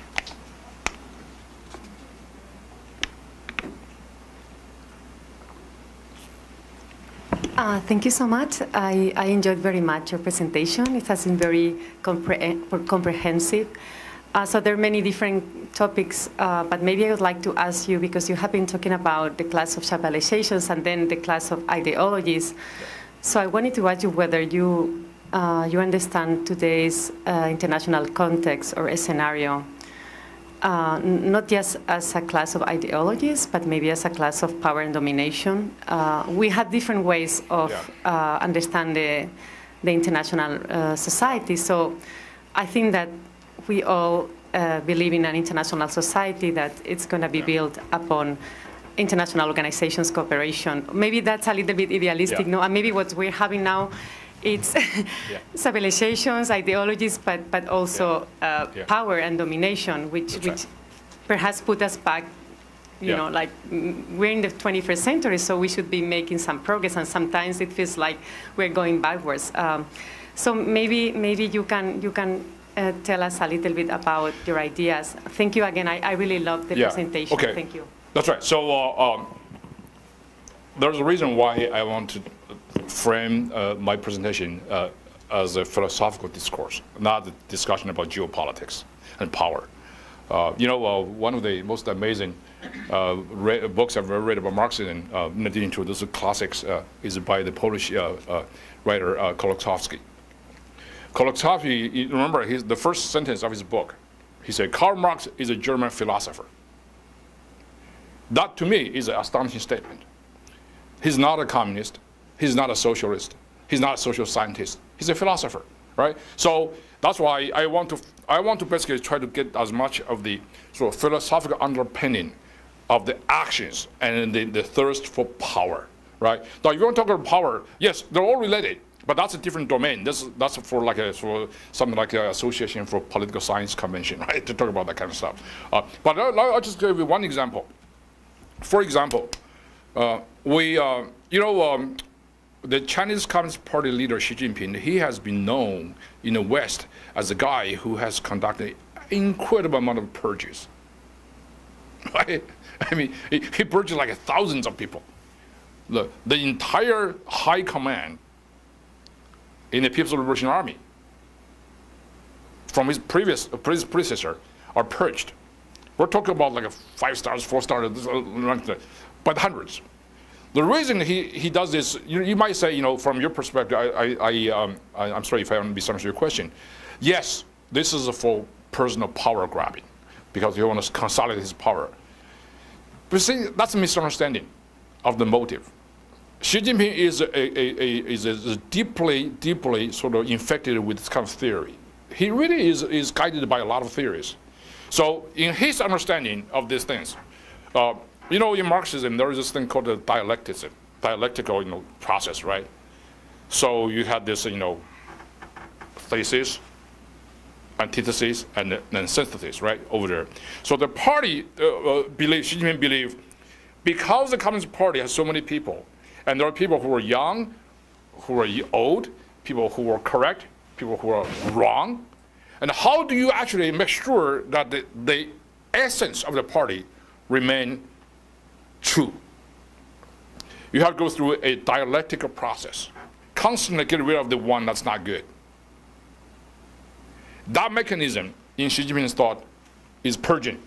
Thank you so much. I enjoyed very much your presentation. It has been very comprehensive. So there are many different topics, but maybe I would like to ask you, because you have been talking about the class of civilizations and then the class of ideologies. So I wanted to ask you whether you understand today's international context or a scenario, not just as a class of ideologies, but maybe as a class of power and domination. We have different ways of understanding the international society. So I think that we all believe in an international society that it's going to be built upon international organizations, cooperation. Maybe that's a little bit idealistic, no? And maybe what we're having now, it's civilizations, ideologies, but also power and domination, which perhaps put us back, you know, like we're in the 21st century, so we should be making some progress, and sometimes it feels like we're going backwards. So maybe you can tell us a little bit about your ideas. Thank you again. I really loved the presentation. Okay. Thank you. That's right. So there's a reason why I want to frame my presentation as a philosophical discourse, not a discussion about geopolitics and power. You know, one of the most amazing books I've ever read about Marxism, in addition to those classics, is by the Polish writer Kolakowski. Kolakowski, remember the first sentence of his book, he said, Karl Marx is a German philosopher. That, to me, is an astonishing statement. He's not a communist. He's not a socialist. He's not a social scientist. He's a philosopher, right? So that's why I want to basically try to get as much of the sort of philosophical underpinning of the actions and the thirst for power, right? Now, if you want to talk about power, yes, they're all related, but that's a different domain. That's for like something like an Association for Political Science convention, right? To talk about that kind of stuff. But I'll just give you one example. For example, the Chinese Communist Party leader Xi Jinping, he has been known in the West as a guy who has conducted an incredible amount of purges. Right? I mean, he purged like thousands of people. The entire high command in the People's Liberation Army from his predecessor are purged. We're talking about like 5 stars, 4 stars, but hundreds. The reason he does this, you might say, you know, from your perspective, I'm sorry if I haven't misunderstood your question. Yes, this is for personal power grabbing, because he wants to consolidate his power. But see, that's a misunderstanding of the motive. Xi Jinping is deeply sort of infected with this kind of theory. He really is guided by a lot of theories. So in his understanding of these things, you know, in Marxism, there is this thing called the dialectical, you know, process, right? So you had this, you know, thesis, antithesis, and then synthesis, right, over there. So the party Xi Jinping believed, because the Communist Party has so many people, and there are people who are young, who are old, people who are correct, people who are wrong, and how do you actually make sure that the essence of the party remain true? You have to go through a dialectical process, constantly get rid of the one that's not good. That mechanism, in Xi Jinping's thought, is purging.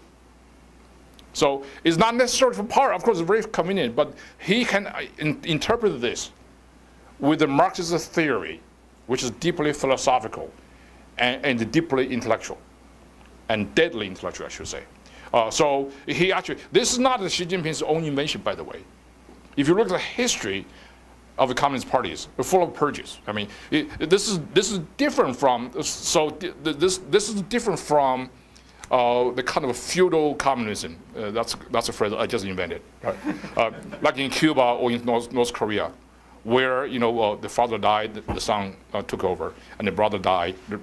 So it's not necessary for power. Of course, it's very convenient, but he can interpret this with the Marxist theory, which is deeply philosophical and deeply intellectual, and deadly intellectual, I should say. So he actually, this is not Xi Jinping's own invention, by the way. If you look at the history of the Communist parties, they're full of purges. I mean, this is different from, this is different from the kind of feudal communism. That's a phrase I just invented. Right? Like in Cuba or in North Korea, where, you know, the father died, the son took over, and the brother died, the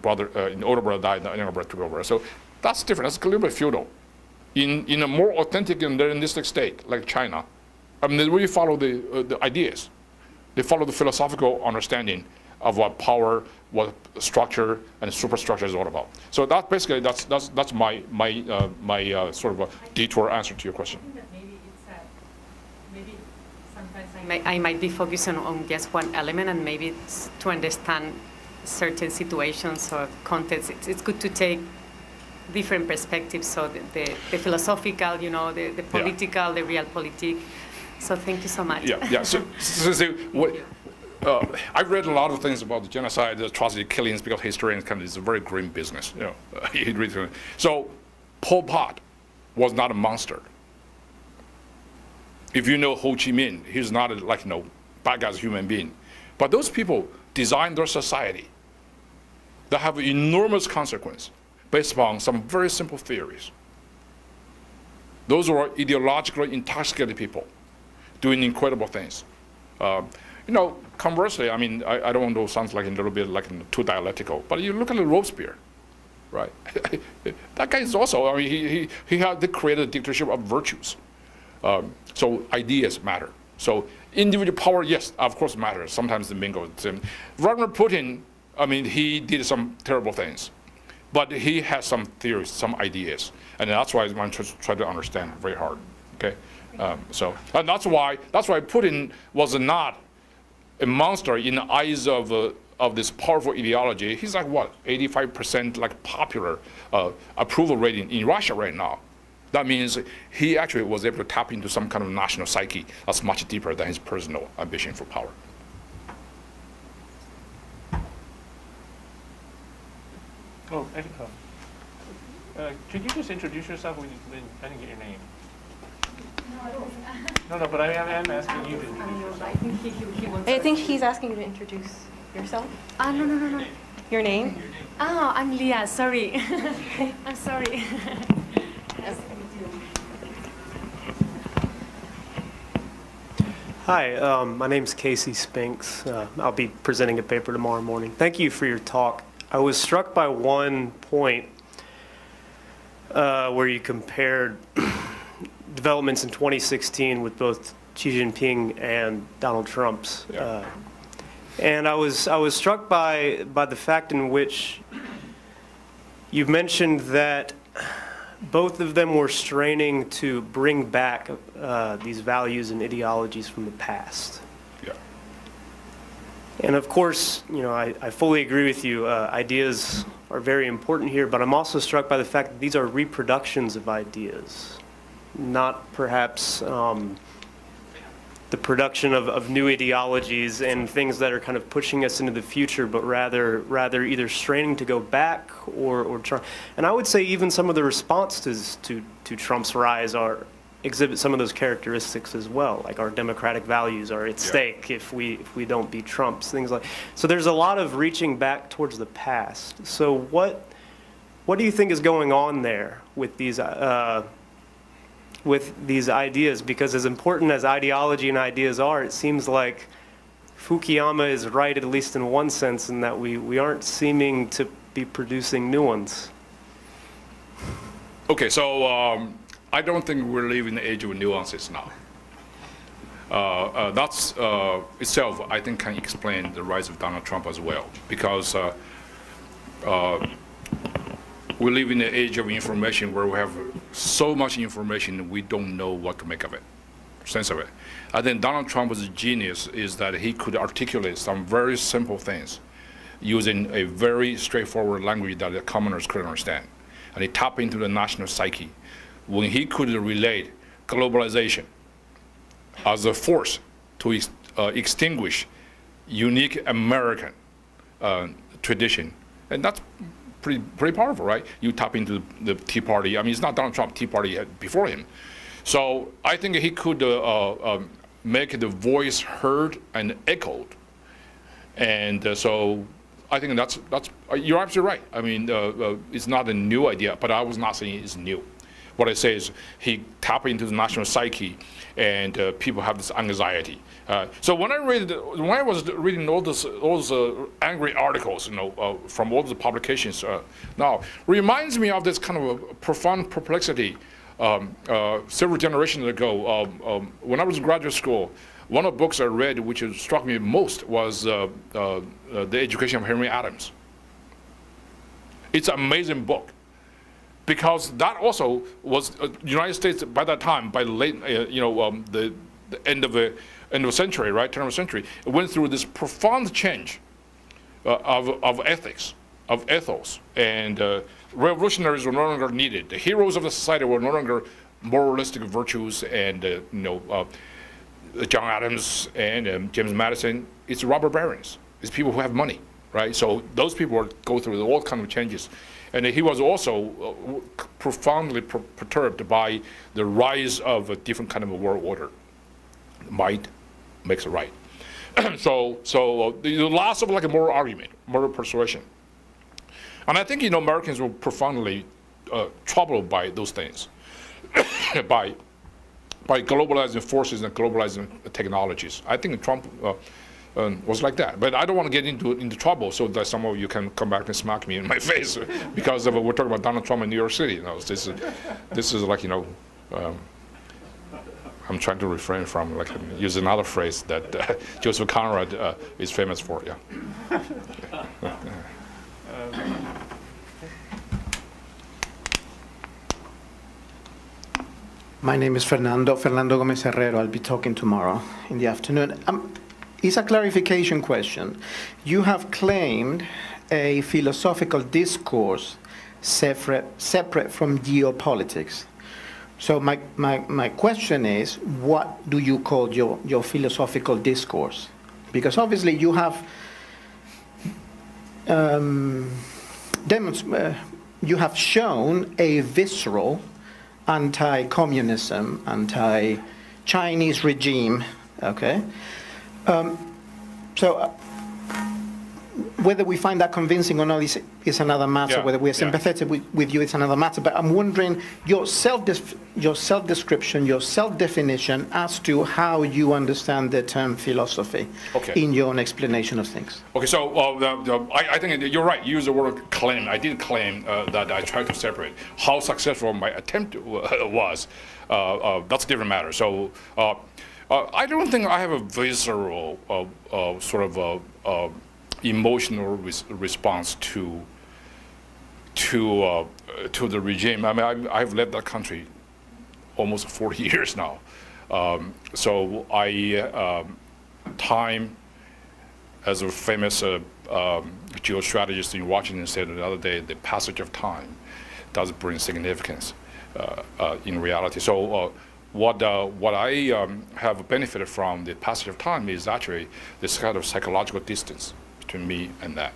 older brother died, the younger brother took over. So that's different. That's a little bit feudal. In a more authentic and Leninistic state, like China, I mean, they really follow the ideas. They follow the philosophical understanding of what power, what structure and superstructure is all about. So that basically that's my sort of a detour answer to your question. I think that maybe it's maybe sometimes I might be focusing on just one element, and maybe it's to understand certain situations or contexts. It's good to take different perspectives. So the philosophical, you know, the political, the realpolitik. So thank you so much. Yeah. So I've read a lot of things about the genocide, the atrocity, killings, because historians kind of, it's a very grim business. You know, so Pol Pot was not a monster. If you know Ho Chi Minh, he's not like, you know, bad guy's human being. But those people designed their society that have enormous consequence based upon some very simple theories. Those were ideologically intoxicated people doing incredible things. You know, conversely, I mean, I don't want to sound like a little bit like too dialectical, but you look at the Robespierre, right? That guy is also, I mean, they created a dictatorship of virtues. So ideas matter. So individual power, yes, of course matters. Sometimes the mingle. Vladimir Putin, I mean, he did some terrible things, but he has some theories, some ideas, and that's why I'm trying to understand very hard. Okay, so and that's why Putin was not a monster in the eyes of this powerful ideology. He's like what, 85% like popular approval rating in Russia right now. That means he actually was able to tap into some kind of national psyche that's much deeper than his personal ambition for power. Oh, Erika. Could you just introduce yourself? I didn't get your name. No, but I am asking you to introduce. I think he's asking you to introduce yourself. No. Your name? Oh, I'm Leah, sorry. I'm sorry. Hi, my name's Casey Spinks. I'll be presenting a paper tomorrow morning. Thank you for your talk. I was struck by one point where you compared developments in 2016 with both Xi Jinping and Donald Trump's. Yeah. And I was struck by the fact in which you mentioned that both of them were straining to bring back these values and ideologies from the past. Yeah. And of course, you know, I fully agree with you. Ideas are very important here, but I'm also struck by the fact that these are reproductions of ideas, not perhaps the production of new ideologies and things that are kind of pushing us into the future, but rather either straining to go back or try. And I would say even some of the responses to Trump's rise exhibit some of those characteristics as well. Like our democratic values are at stake if we don't beat Trump's, things like. So there's a lot of reaching back towards the past. So what do you think is going on there with these ideas? Because as important as ideology and ideas are, it seems like Fukuyama is right, at least in one sense, in that we aren't seeming to be producing new ones. Okay, so I don't think we're living in the age of nuances now. That's itself, I think, can explain the rise of Donald Trump as well, because we live in the age of information where we have so much information we don't know what to make of it, sense of it. I think Donald Trump's genius is that he could articulate some very simple things using a very straightforward language that the commoners could understand. And he tapped into the national psyche when he could relate globalization as a force to extinguish unique American tradition. And that's pretty powerful, right? You tap into the Tea Party. I mean, it's not Donald Trump, Tea Party had before him. So I think he could make the voice heard and echoed. And so I think that's you're absolutely right. I mean, it's not a new idea, but I was not saying it's new. What I say is he tapped into the national psyche, and people have this anxiety. So when I was reading all those angry articles, you know, from all the publications, now reminds me of this kind of a profound perplexity several generations ago, when I was in graduate school, one of the books I read which struck me most was The Education of Henry Adams. It's an amazing book, because that also was the United States by that time, by the late, the end of the century, right, turn of the century, it went through this profound change of ethics, of ethos, and revolutionaries were no longer needed. The heroes of the society were no longer moralistic virtues and John Adams and James Madison. It's robber barons. It's people who have money, right? So those people go through all kinds of changes. And he was also profoundly perturbed by the rise of a different kind of a world order. Might makes it right. So the loss of like a moral argument, moral persuasion. And I think, Americans were profoundly troubled by those things, by globalizing forces and globalizing technologies. I think Trump was like that. But I don't want to get into trouble so that some of you can come back and smack me in my face because of we're talking about Donald Trump in New York City. This is like, I'm trying to refrain from like use another phrase that Joseph Conrad is famous for. Yeah. My name is Fernando Gomez Herrero. I'll be talking tomorrow in the afternoon. It's a clarification question. You have claimed a philosophical discourse separate from geopolitics. So my question is, what do you call your philosophical discourse? Because obviously you have shown a visceral anti-communism, anti-Chinese regime, okay? Whether we find that convincing or not is another matter. Yeah, whether we're sympathetic with you is another matter. But I'm wondering your self-description, your self-definition as to how you understand the term philosophy in your own explanation of things. Okay, so I think you're right. You use the word claim. I did claim that I tried to separate. How successful my attempt was, that's a different matter. So I don't think I have a visceral sort of emotional response to the regime. I mean, I've led that country almost 40 years now. So time, as a famous geostrategist in Washington said the other day, the passage of time does bring significance in reality. So what I have benefited from the passage of time is actually this kind of psychological distance between me and that.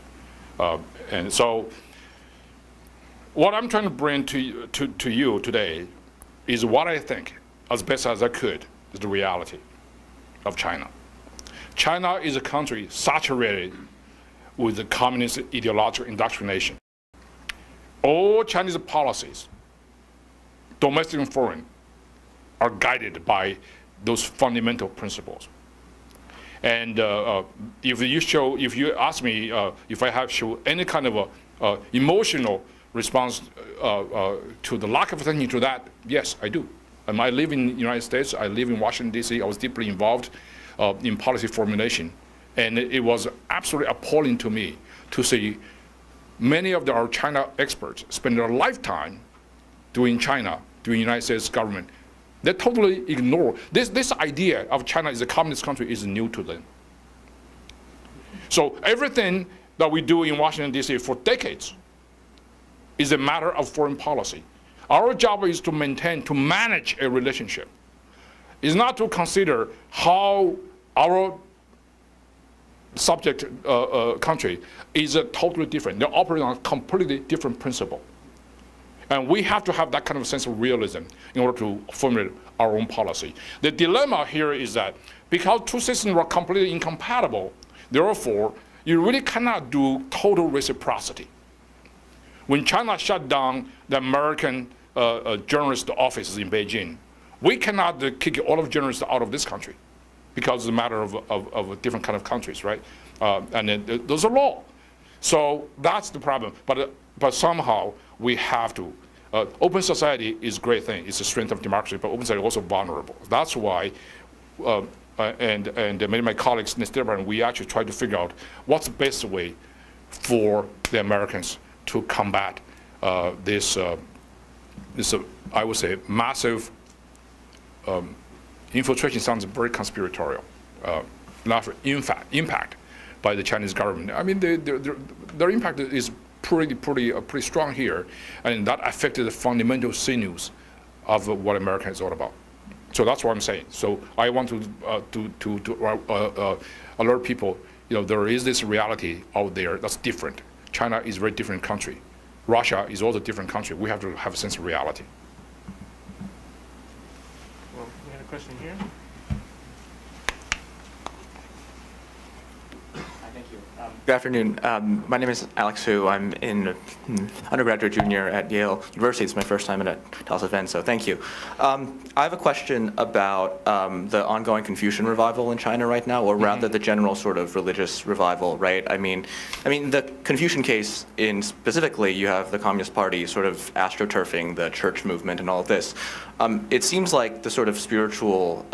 And so what I'm trying to bring to you today is what I think, as best as I could, is the reality of China. China is a country saturated with the communist ideological indoctrination. All Chinese policies, domestic and foreign, are guided by those fundamental principles. And if you ask me if I have shown any kind of a emotional response to the lack of attention to that, yes, I do. I live in the United States. I live in Washington, D.C. I was deeply involved in policy formulation. And it was absolutely appalling to me to see many of our China experts spend their lifetime doing China, doing the United States government. They totally ignore this idea of China as a communist country is new to them. So everything that we do in Washington, D.C. for decades is a matter of foreign policy. Our job is to manage a relationship. It's not to consider how our subject country is totally different. They operate on a completely different principle. And we have to have that kind of sense of realism in order to formulate our own policy. The dilemma here is that because two systems are completely incompatible, therefore, you really cannot do total reciprocity. When China shut down the American journalist offices in Beijing, we cannot kick all of journalists out of this country because it's a matter of different kind of countries, right? And there's a law. So that's the problem. But somehow we have to Open society is a great thing. It's a strength of democracy, but open society is also vulnerable. That's why, and many of my colleagues in the State Department, we actually try to figure out what's the best way for the Americans to combat this, I would say, massive infiltration. Sounds very conspiratorial, not impact by the Chinese government. I mean, their impact is pretty strong here, and that affected the fundamental sinews of what America is all about. So that's what I'm saying. So I want to alert people. There is this reality out there that's different. China is a very different country. Russia is also a different country. We have to have a sense of reality. Well, we had a question here. Good afternoon. My name is Alex Hu. I'm in undergraduate junior at Yale University. It's my first time at a Telos event, so thank you. I have a question about the ongoing Confucian revival in China right now, or rather the general sort of religious revival, right? I mean, the Confucian case in specifically, you have the Communist Party sort of astroturfing the church movement and all of this. It seems like the sort of spiritual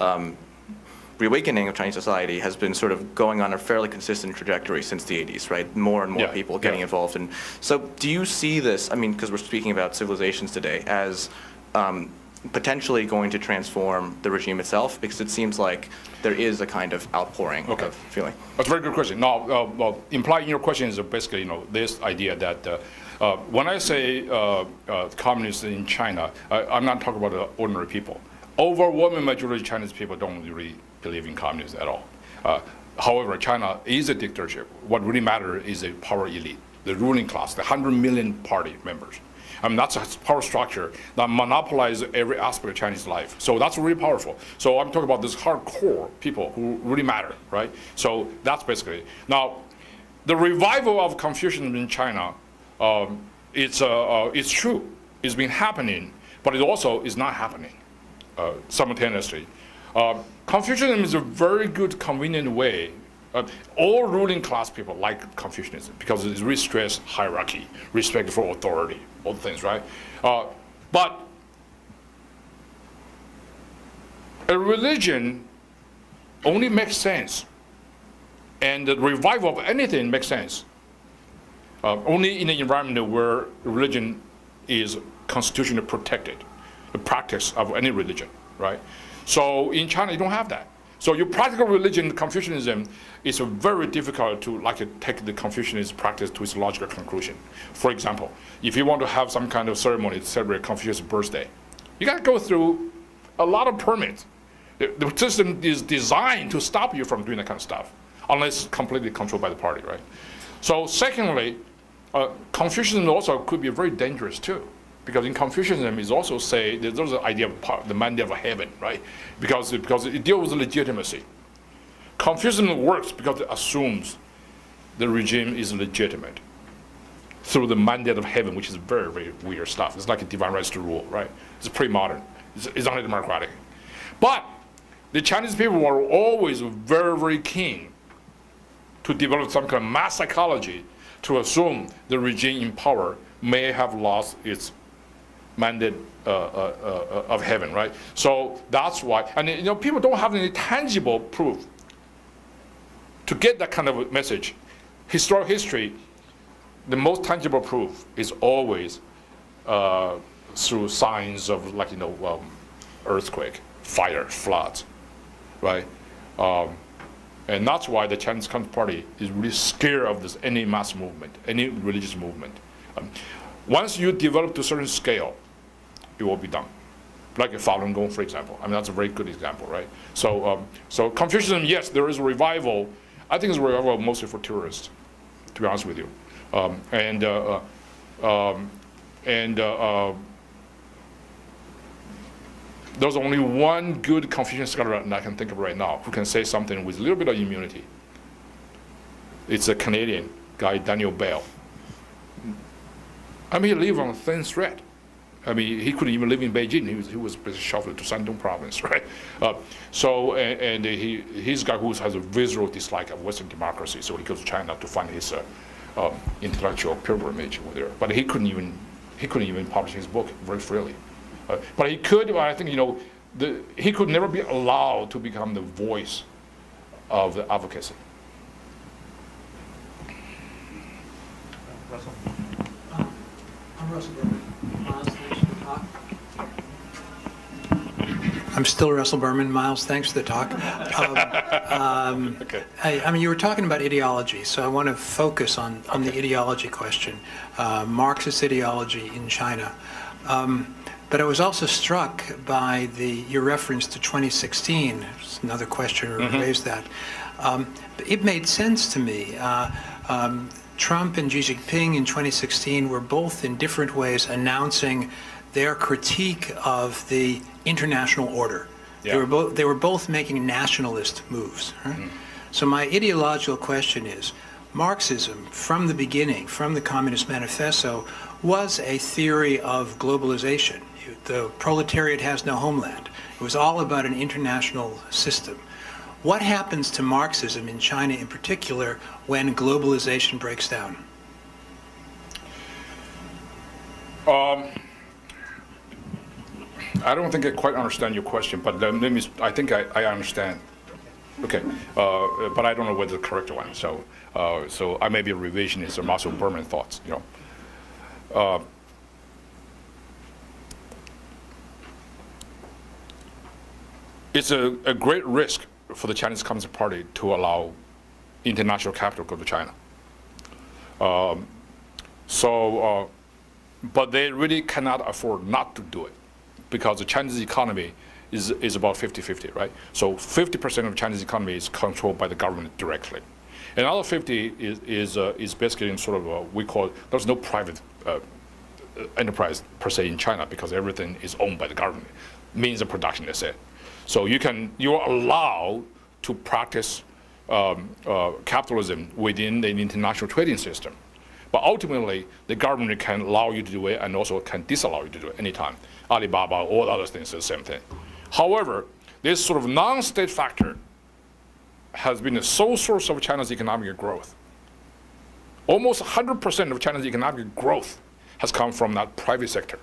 reawakening of Chinese society has been sort of going on a fairly consistent trajectory since the 80s, right? More and more people getting involved. And so do you see this, I mean, because we're speaking about civilizations today, as potentially going to transform the regime itself? Because it seems like there is a kind of outpouring of feeling. That's a very good question. Now, implied in your question is basically, this idea that when I say communists in China, I'm not talking about the ordinary people. Overwhelming majority of Chinese people don't really believe in communism at all. However, China is a dictatorship. What really matters is the power elite, the ruling class, the 100 million party members. I mean, that's a power structure that monopolizes every aspect of Chinese life. So that's really powerful. So I'm talking about this hardcore people who really matter, right? So that's basically it. Now, the revival of Confucianism in China, it's true. It's been happening, but it also is not happening simultaneously. Confucianism is a very good, convenient way. All ruling class people like Confucianism because it really stresses hierarchy, respect for authority, all the things, right? But a religion only makes sense, and the revival of anything makes sense only in an environment where religion is constitutionally protected, the practice of any religion, right? So in China, you don't have that. So your practical religion, Confucianism, is very difficult to take the Confucianist practice to its logical conclusion. For example, if you want to have some kind of ceremony to celebrate Confucius' birthday, you got to go through a lot of permits. The system is designed to stop you from doing that kind of stuff, unless completely controlled by the party, right? So secondly, Confucianism also could be very dangerous too. Because in Confucianism, is also say there's an idea of the mandate of heaven, right? Because it deals with legitimacy. Confucianism works because it assumes the regime is legitimate through the mandate of heaven, which is very, very weird stuff. It's like a divine rights to rule, right? It's pre-modern. It's anti-democratic. But the Chinese people were always very, very keen to develop some kind of mass psychology to assume the regime in power may have lost its mandate of heaven, right? So that's why, and people don't have any tangible proof to get that kind of a message. Historical history, the most tangible proof is always through signs of earthquake, fire, floods, right? And that's why the Chinese Communist Party is really scared of any mass movement, any religious movement. Once you develop to a certain scale, it will be done. Like a Falun Gong, for example. I mean, that's a very good example, right? So, so Confucianism, yes, there is a revival. I think it's a revival mostly for tourists, to be honest with you. There's only one good Confucian scholar that I can think of right now who can say something with a little bit of immunity. It's a Canadian guy, Daniel Bell. I mean, he lived on a thin thread. I mean, he couldn't even live in Beijing. He was shuffled to Shandong province, right? He's a guy who has a visceral dislike of Western democracy, so he goes to China to find his intellectual pilgrimage over there. But he couldn't even he couldn't even publish his book very freely. But he could, I think, he could never be allowed to become the voice of the advocacy. Russell? I'm Russell Berman. Miles, thanks for the talk. I'm still Russell Berman. Miles, thanks for the talk. Okay. I mean, you were talking about ideology, so I want to focus on the ideology question, Marxist ideology in China. But I was also struck by your reference to 2016. Another questioner raised that. It made sense to me. Trump and Xi Jinping in 2016 were both in different ways announcing their critique of the international order. Yeah. They were both making nationalist moves. Right? So my ideological question is, Marxism, from the beginning, from the Communist Manifesto, was a theory of globalization. The proletariat has no homeland. It was all about an international system. What happens to Marxism in China in particular when globalization breaks down? I don't think I quite understand your question, but I think I understand. Okay, but I don't know whether the correct one. So I may be a revisionist or Marshall Berman thoughts. It's a great risk for the Chinese Communist Party to allow international capital to go to China. But they really cannot afford not to do it, because the Chinese economy is about 50-50, right? So 50% of Chinese economy is controlled by the government directly. Another 50 is basically in sort of we call, there's no private enterprise per se in China, because everything is owned by the government, means of production, they say. So you are allowed to practice capitalism within the international trading system. But ultimately, the government can allow you to do it and also can disallow you to do it anytime. Alibaba, all other things are the same thing. However, this sort of non-state factor has been the sole source of China's economic growth. Almost 100% of China's economic growth has come from that private sector.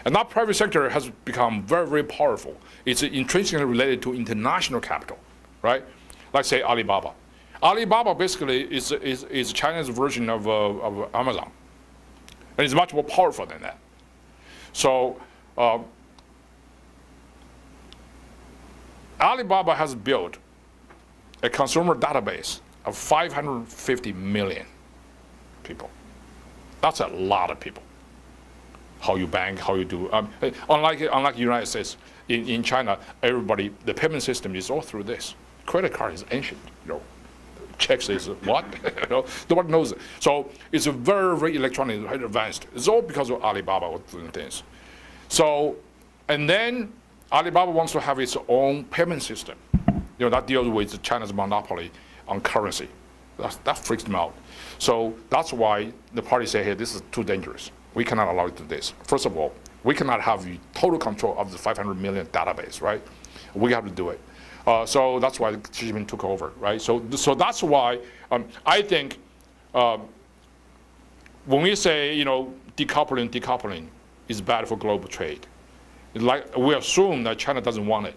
And that private sector has become very, very powerful. It's intrinsically related to international capital, right? Like say Alibaba. Alibaba basically is China's version of Amazon. And it's much more powerful than that. So Alibaba has built a consumer database of 550 million people. That's a lot of people. How you bank, how you do. Unlike the United States, in China, everybody, the payment system is all through this. Credit card is ancient, Checks is what? Nobody knows it. So it's a very, very electronic, very advanced. It's all because of Alibaba doing things. So, and then Alibaba wants to have its own payment system. That deals with China's monopoly on currency. That freaks them out. So that's why the party say, hey, this is too dangerous. We cannot allow you to do this. First of all, we cannot have total control of the 500 million database, right? We have to do it. So that's why Xi Jinping took over, right? So that's why I think when we say, decoupling is bad for global trade, like we assume that China doesn't want it.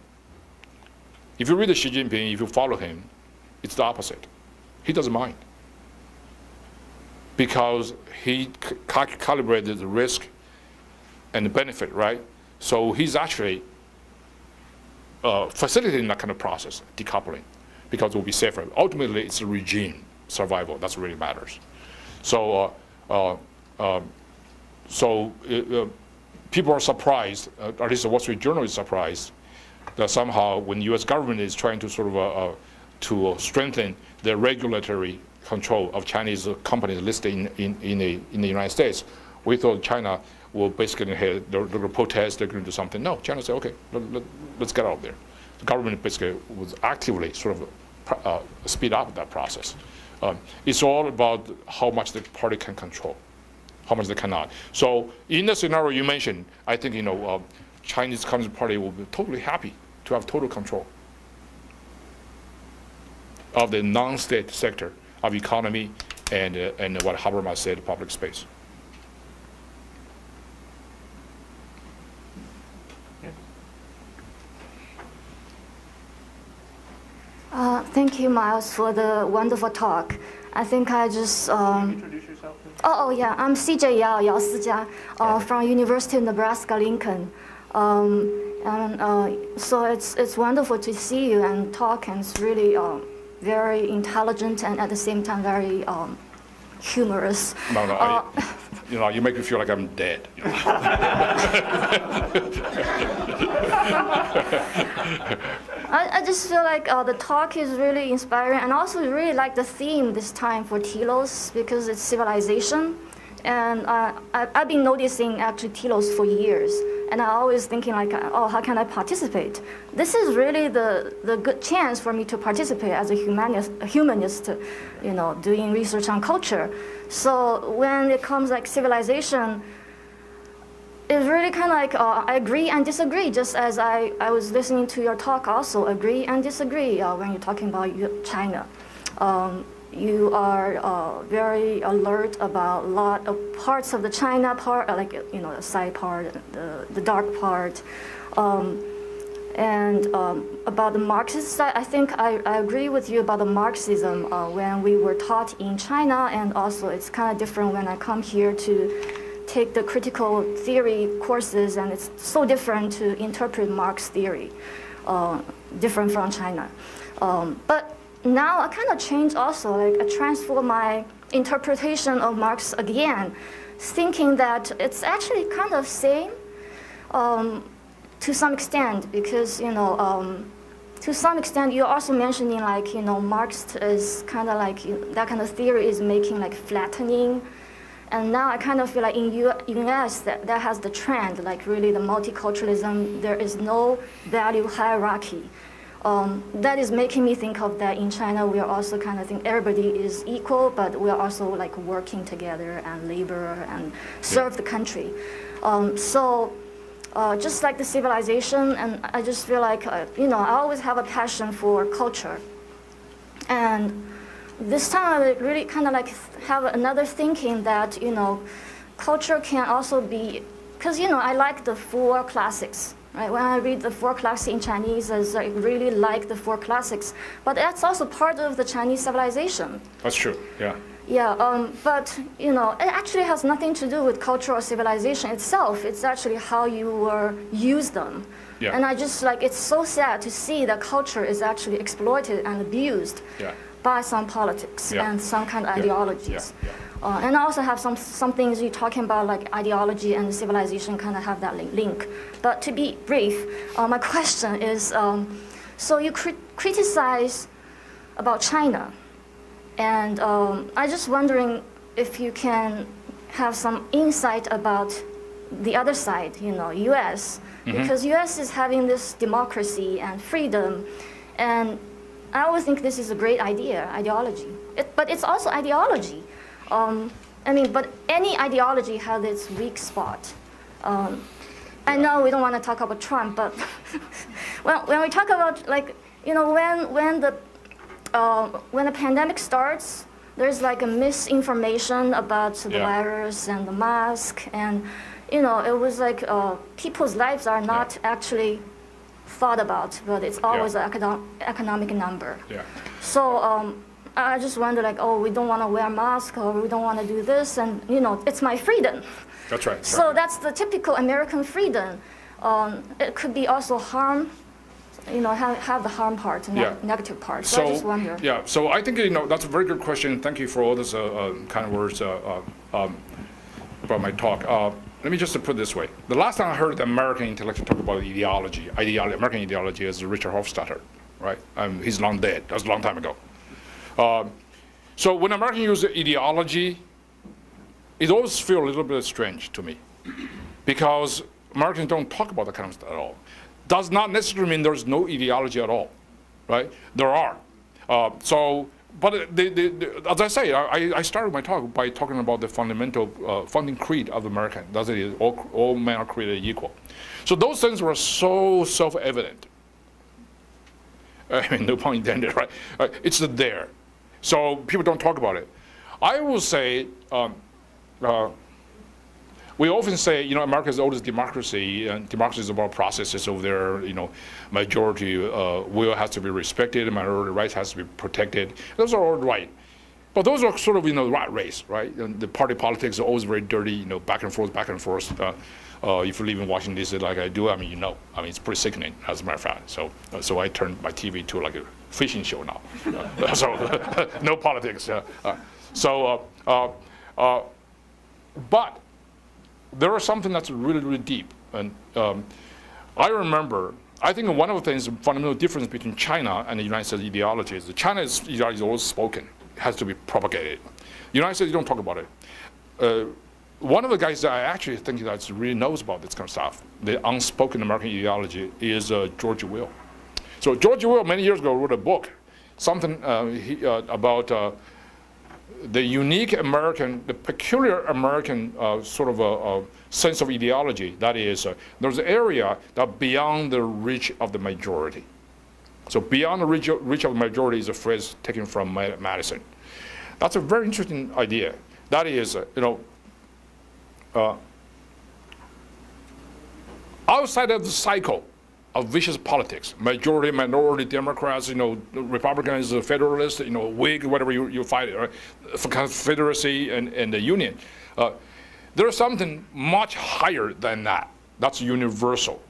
If you read Xi Jinping, if you follow him, it's the opposite. He doesn't mind, because he calibrated the risk and the benefit, right? So he's actually facilitating that kind of process, decoupling, because it will be safer. Ultimately, it's a regime survival that really matters. So, people are surprised, at least the Wall Street Journal is surprised, that somehow when the U.S. government is trying to sort of to strengthen the regulatory control of Chinese companies listed in the United States, we thought China will basically, hey, they're going to protest, they're going to do something. No, China said, okay, let's get out of there. The government basically was actively sort of speed up that process. It's all about how much the party can control, how much they cannot. So in the scenario you mentioned, I think Chinese Communist Party will be totally happy to have total control of the non-state sector of economy and what Habermas said, public space. Thank you, Miles, for the wonderful talk. I think I just... Introduce yourself. Oh, yeah, I'm CJ Yao Sijia, from University of Nebraska-Lincoln. So it's wonderful to see you and talk, and it's really very intelligent and at the same time very humorous. No, you know, you make me feel like I'm dead. You know? I just feel like the talk is really inspiring, and also really like the theme this time for Telos, because it's civilization. And I've been noticing actually Telos for years, and I always thinking like, oh, how can I participate? This is really the good chance for me to participate as a humanist, you know, doing research on culture. So when it comes like civilization, it's really kind of like I agree and disagree, just as I was listening to your talk also, agree and disagree when you're talking about China. You are very alert about a lot of parts of the China part, like, you know, the side part, the dark part. And about the Marxist side, I think I agree with you about the Marxism when we were taught in China, and also it's kind of different when I come here to take the critical theory courses, and it's so different to interpret Marx theory, different from China. But now I kind of changed also, like I transform my interpretation of Marx again, thinking that it's actually kind of same to some extent, because, you know, to some extent you're also mentioning like, you know, Marx is kind of like, that kind of theory is making like flattening. And now I kind of feel like in US that has the trend, like really the multiculturalism, there is no value hierarchy. That is making me think of that in China we are also kind of think everybody is equal, but we are also like working together and labor and serve the country. So just like the civilization, and I just feel like, you know, I always have a passion for culture. And this time I really kind of like have another thinking that, you know, culture can also be, because, you know, I like the 4 classics. Right? When I read the 4 classics in Chinese, I really like the 4 classics. But that's also part of the Chinese civilization. That's true, yeah. Yeah, but, you know, it actually has nothing to do with culture or civilization itself. It's actually how you use them. Yeah. And I just, like, it's so sad to see that culture is actually exploited and abused by some politics and some kind of ideologies. And I also have some things you're talking about, like ideology and civilization kind of have that link. But to be brief, my question is, so you criticize about China, and I'm just wondering if you can have some insight about the other side, you know, US, because US is having this democracy and freedom, and I always think this is a great ideology. But it's also ideology. I mean, but any ideology has its weak spot. I know we don't want to talk about Trump, but when we talk about, like, you know, when the pandemic starts, there's like a misinformation about the virus and the mask, and, you know, it was like people's lives are not actually thought about, but it's always an economic number. So I just wonder, like, oh, we don't want to wear masks, or we don't want to do this, and, you know, it's my freedom. That's right. So that's the typical American freedom. It could be also harm, you know, have the harm part, negative part. So I just wonder. Yeah, so I think, you know, that's a very good question. Thank you for all this kind of words about my talk. Let me just put it this way. The last time I heard the American intellectual talk about ideology, American ideology, is Richard Hofstadter, right? He's long dead. That was a long time ago. So when Americans use ideology, it always feels a little bit strange to me, because Americans don't talk about that kind of stuff at all. Does not necessarily mean there's no ideology at all, right? There are. But as I say, I started my talk by talking about the fundamental founding creed of America. That is, all men are created equal. So those things were so self-evident. I mean, no pun intended, right? It's there. So people don't talk about it. I will say, we often say, America is the oldest democracy, and democracy is about processes over there. Majority will has to be respected, minority rights has to be protected. Those are all right. But those are sort of, rat race, right? And the party politics are always very dirty, back and forth, back and forth. If you live in Washington, D.C. like I do, it's pretty sickening, as a matter of fact. So I turned my TV to like a fishing show now. So no politics. But there is something that's really, really deep. And I remember, I think one of the things, the fundamental difference between China and the United States ideology is that China's ideology is always spoken. It has to be propagated. The United States, you don't talk about it. One of the guys that I actually think that really knows about this kind of stuff, the unspoken American ideology, is George Will. So George Will, many years ago, wrote a book, something about the unique American, the peculiar American sort of a sense of ideology. That is, there's an area that beyond the reach of the majority. So beyond the reach of the majority is a phrase taken from Madison. That's a very interesting idea. That is, outside of the cycle of vicious politics, majority, minority, Democrats, Republicans, Federalists, Whig, whatever you fight it, right? Confederacy and the Union. There's something much higher than that. That's universal.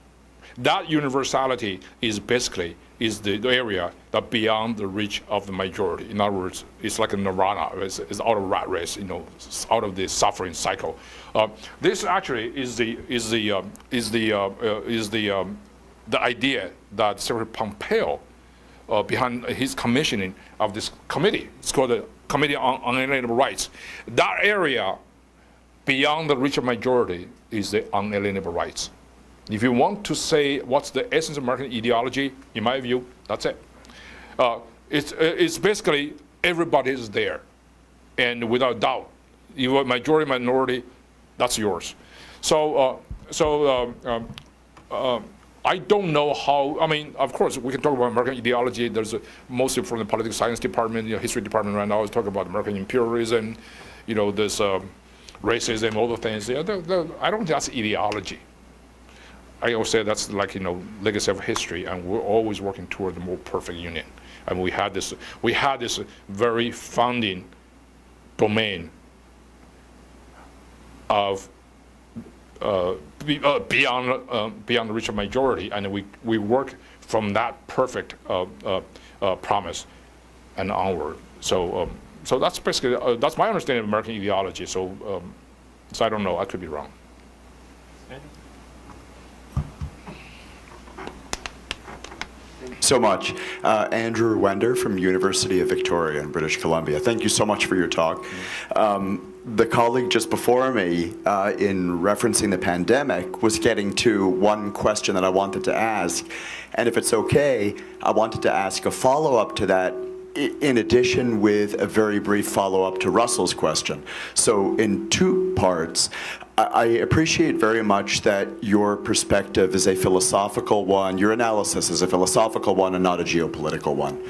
That universality is basically the area that beyond the reach of the majority. In other words, it's like a nirvana. It's out of rat race. It's out of the suffering cycle. This actually is the idea that Secretary Pompeo, behind his commissioning of this committee, it's called the Committee on Unalienable Rights. That area beyond the reach of majority is the unalienable rights. If you want to say what's the essence of American ideology, in my view, that's it. It's basically everybody is there, and without doubt, you are majority, minority, that's yours. So I don't know how. Of course, we can talk about American ideology. There's mostly from the political science department, history department right now is talking about American imperialism, this racism, all the things. I don't think that's ideology. I always say that's like legacy of history, and we're always working toward the more perfect union. And we had this very founding domain of beyond the reach of majority, and we work from that perfect promise and onward. So that's basically that's my understanding of American ideology. So I don't know. I could be wrong. So much. Andrew Wender from University of Victoria in British Columbia. Thank you so much for your talk. The colleague just before me, in referencing the pandemic, was getting to one question that I wanted to ask. And if it's okay, I wanted to ask a follow-up to that, in addition with a very brief follow-up to Russell's question. So in two parts, I appreciate very much that your perspective is a philosophical one, your analysis is a philosophical one and not a geopolitical one.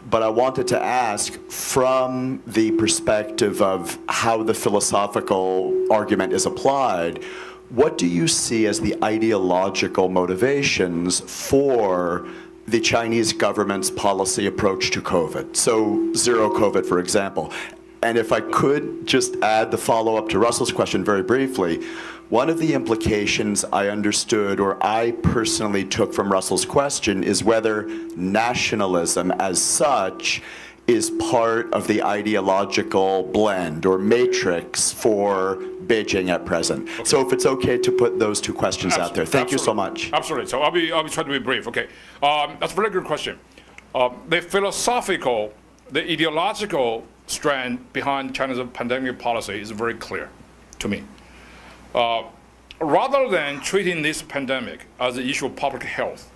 But I wanted to ask, from the perspective of how the philosophical argument is applied, what do you see as the ideological motivations for the Chinese government's policy approach to COVID? So zero COVID, for example. And if I could just add the follow-up to Russell's question very briefly, one of the implications I understood, or I personally took from Russell's question, is whether nationalism as such is part of the ideological blend or matrix for Beijing at present. Okay. So if it's okay to put those two questions out there. Thank you so much. Absolutely. So I'll be trying to be brief. Okay. That's a very good question. The philosophical, the ideological strand behind China's pandemic policy is very clear to me. Rather than treating this pandemic as an issue of public health,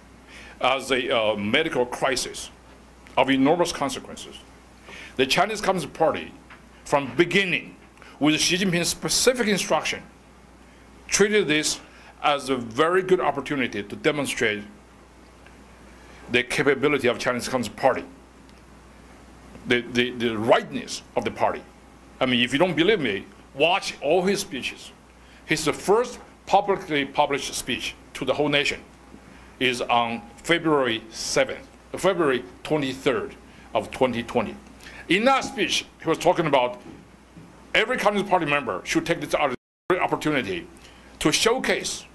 as a medical crisis of enormous consequences, the Chinese Communist Party, from beginning, with Xi Jinping's specific instruction, treated this as a very good opportunity to demonstrate the capability of Chinese Communist Party, the rightness of the party. I mean, if you don't believe me, watch all his speeches. his first publicly published speech to the whole nation is on February 23rd of 2020. In that speech, he was talking about every Communist Party member should take this opportunity to showcase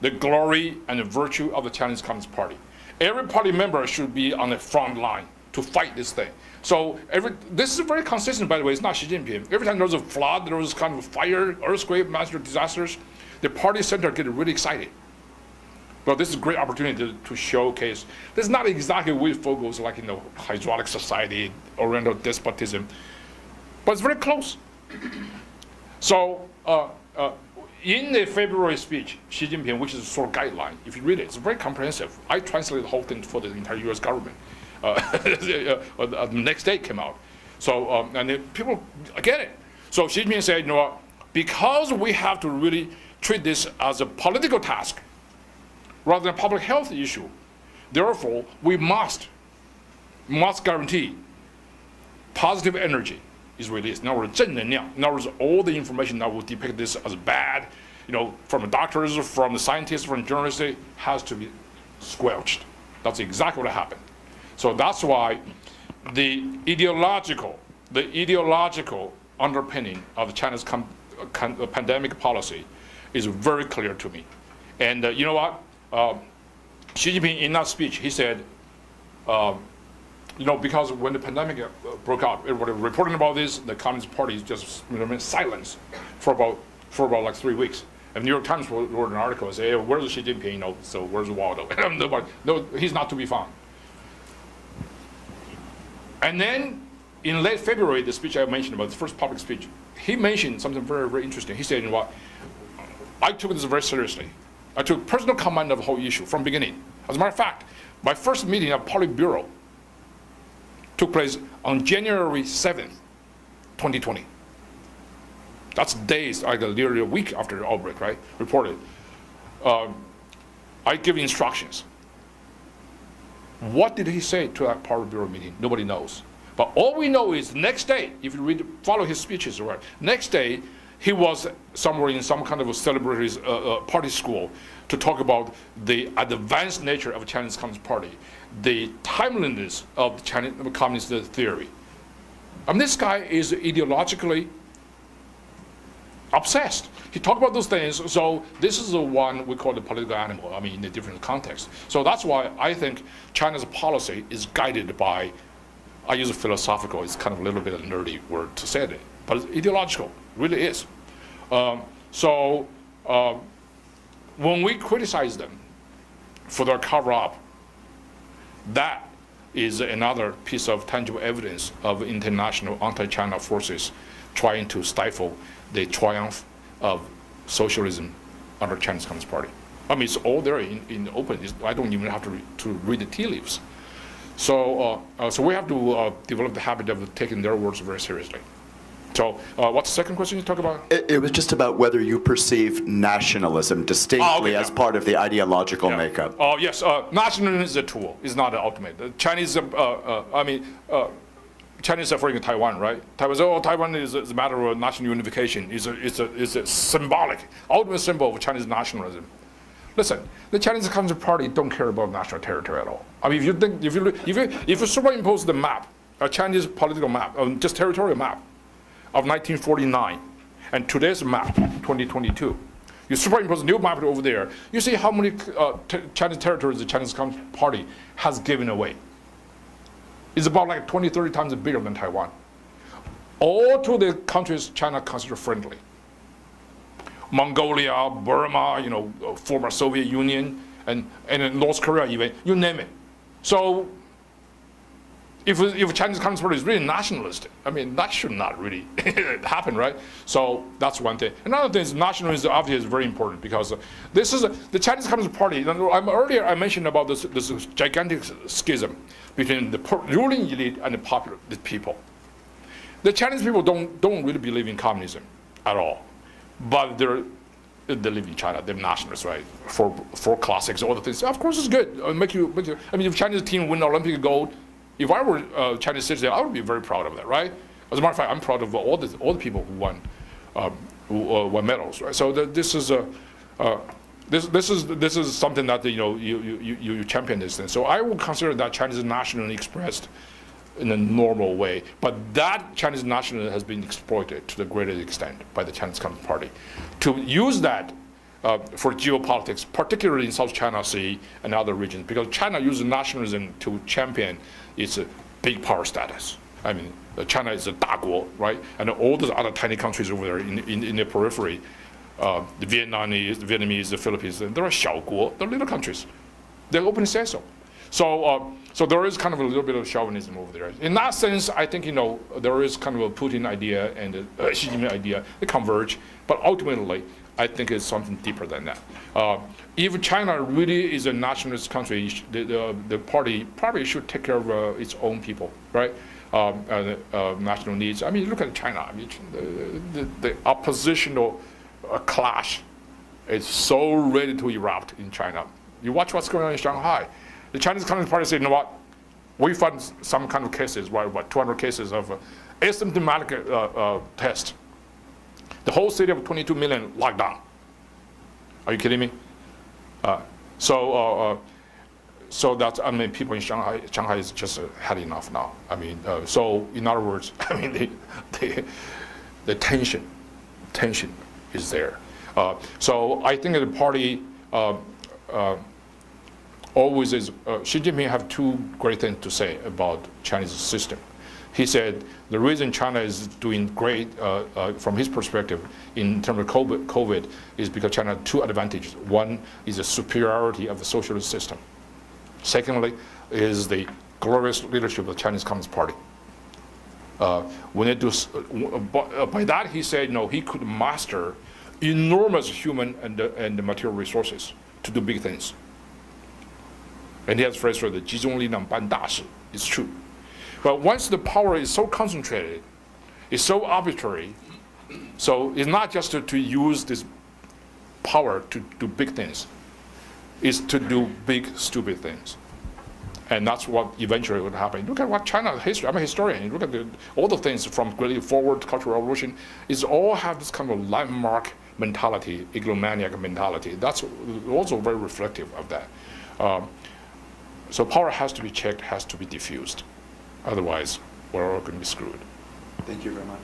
the glory and the virtue of the Chinese Communist Party. Every party member should be on the front line to fight this thing. So this is very consistent, by the way. It's not Xi Jinping. Every time there's a flood, there's kind of fire, earthquake, massive disasters, the party center gets really excited. Well, this is a great opportunity to showcase. This is not exactly we focus like in the hydraulic society, Oriental despotism, but it's very close. So in the February speech, Xi Jinping, which is a sort of guideline, if you read it, it's very comprehensive. I translated the whole thing for the entire US government. The next day it came out. So, and people get it. So Xi Jinping said, you know what, because we have to really treat this as a political task rather than a public health issue, therefore we must guarantee positive energy is released. In other words, 正能量. In other words, all the information that will depict this as bad, you know, from the doctors, from the scientists, from journalists, has to be squelched. That's exactly what happened. So that's why the ideological underpinning of China's pandemic policy is very clear to me. And you know what? Xi Jinping, in that speech, he said, you know, because when the pandemic broke out, everybody was reporting about this, the Communist Party just remained silent for about like 3 weeks. And the New York Times wrote an article and said, hey, where's Xi Jinping? You know, so where's Waldo? No, he's not to be found. And then in late February, the speech I mentioned about, the first public speech, he mentioned something very, very interesting. He said, you know what, I took this very seriously. I took personal command of the whole issue from the beginning. As a matter of fact, my first meeting of Politburo took place on January 7th, 2020. That's days, like literally a week after the outbreak, right? Reported. I give instructions. What did he say to that Politburo meeting? Nobody knows. But all we know is the next day, if you follow his speeches, right? Next day, he was somewhere in some kind of a celebrity party school to talk about the advanced nature of the Chinese Communist Party, the timeliness of the Chinese Communist theory. I mean, this guy is ideologically obsessed. He talked about those things, so this is the one we call the political animal, I mean, in a different context. So that's why I think China's policy is guided by, I use a philosophical, it's kind of a little bit of a nerdy word to say it, but it's ideological, really is. When we criticize them for their cover-up, that is another piece of tangible evidence of international anti-China forces trying to stifle the triumph of socialism under Chinese Communist Party. I mean, it's all there in the open. I don't even have to read the tea leaves. So, so we have to develop the habit of taking their words very seriously. So, what's the second question you talk about? It was just about whether you perceive nationalism distinctly as part of the ideological makeup. Oh, yes. Nationalism is a tool. It's not the ultimate. The Chinese, Chinese are for Taiwan, right? Taiwan is a matter of national unification. It's a symbolic, ultimate symbol of Chinese nationalism. Listen, the Chinese Communist Party don't care about national territory at all. I mean, if you superimpose the map, a Chinese political map, just territorial map of 1949, and today's map, 2022, you superimpose a new map over there, you see how many Chinese territories the Chinese Communist Party has given away. It's about like 20, 30 times bigger than Taiwan. All to the countries China considers friendly. Mongolia, Burma, you know, former Soviet Union, and in North Korea even, you name it. So if Chinese Communist Party is really nationalist, I mean, that should not really happen, right? So that's one thing. Another thing is nationalism obviously is very important because this is the Chinese Communist Party. Earlier I mentioned about this gigantic schism between the ruling elite and the people. The Chinese people don't really believe in communism at all, but they live in China. They're nationalists, right? For classics, all the things. Of course, it's good. I mean, if Chinese team win Olympic gold, if I were a Chinese citizen, I would be very proud of that, right? As a matter of fact, I'm proud of all the people who won won medals, right? So this is a this is something that you champion this thing. So I would consider that Chinese nationalism expressed in a normal way, but that Chinese nationalism has been exploited to the greatest extent by the Chinese Communist Party to use that for geopolitics, particularly in South China Sea and other regions, because China uses nationalism to champion its big power status. I mean, China is a 大国, right? And all those other tiny countries over there in the periphery, the Vietnamese, the Philippines, they're 小国, they're little countries. They openly say so. So there is kind of a little bit of chauvinism over there. In that sense, I think there is kind of a Putin idea and a Xi Jinping idea. They converge, but ultimately, I think it's something deeper than that. If China really is a nationalist country, the party probably should take care of its own people, right? National needs. I mean, look at China. I mean, the oppositional clash is so ready to erupt in China. You watch what's going on in Shanghai. The Chinese Communist Party said, you know what? We found some kind of cases, right? About 200 cases of asymptomatic test. The whole city of 22 million locked down. Are you kidding me? So that's, I mean, people in Shanghai is just had enough now. I mean, so in other words, I mean, the tension is there. So I think the party always is, Xi Jinping have two great things to say about Chinese system. He said the reason China is doing great from his perspective in terms of COVID is because China has two advantages. One is the superiority of the socialist system. Secondly is the glorious leadership of the Chinese Communist Party. When it does, by that he said, he could master enormous human and material resources to do big things. And he has a phrase for the 集中力量办大事. It's true. But once the power is so concentrated, it's so arbitrary, so it's not just to use this power to do big things, it's to do big, stupid things. And that's what eventually would happen. Look at what China history, I'm a historian, you look at all the things from really forward Cultural Revolution, it's all have this kind of landmark mentality, eglomaniac mentality. That's also very reflective of that. So power has to be checked, has to be diffused. Otherwise, we're all going to be screwed. Thank you very much.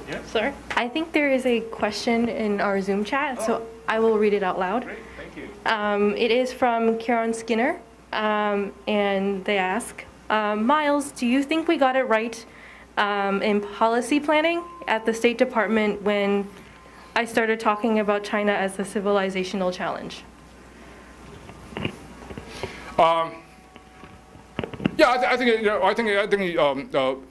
Yes? Sir, I think there is a question in our Zoom chat, so I will read it out loud. Great, thank you. It is from Karen Skinner, and they ask, Miles, do you think we got it right in policy planning at the State Department when I started talking about China as a civilizational challenge? Yeah, I think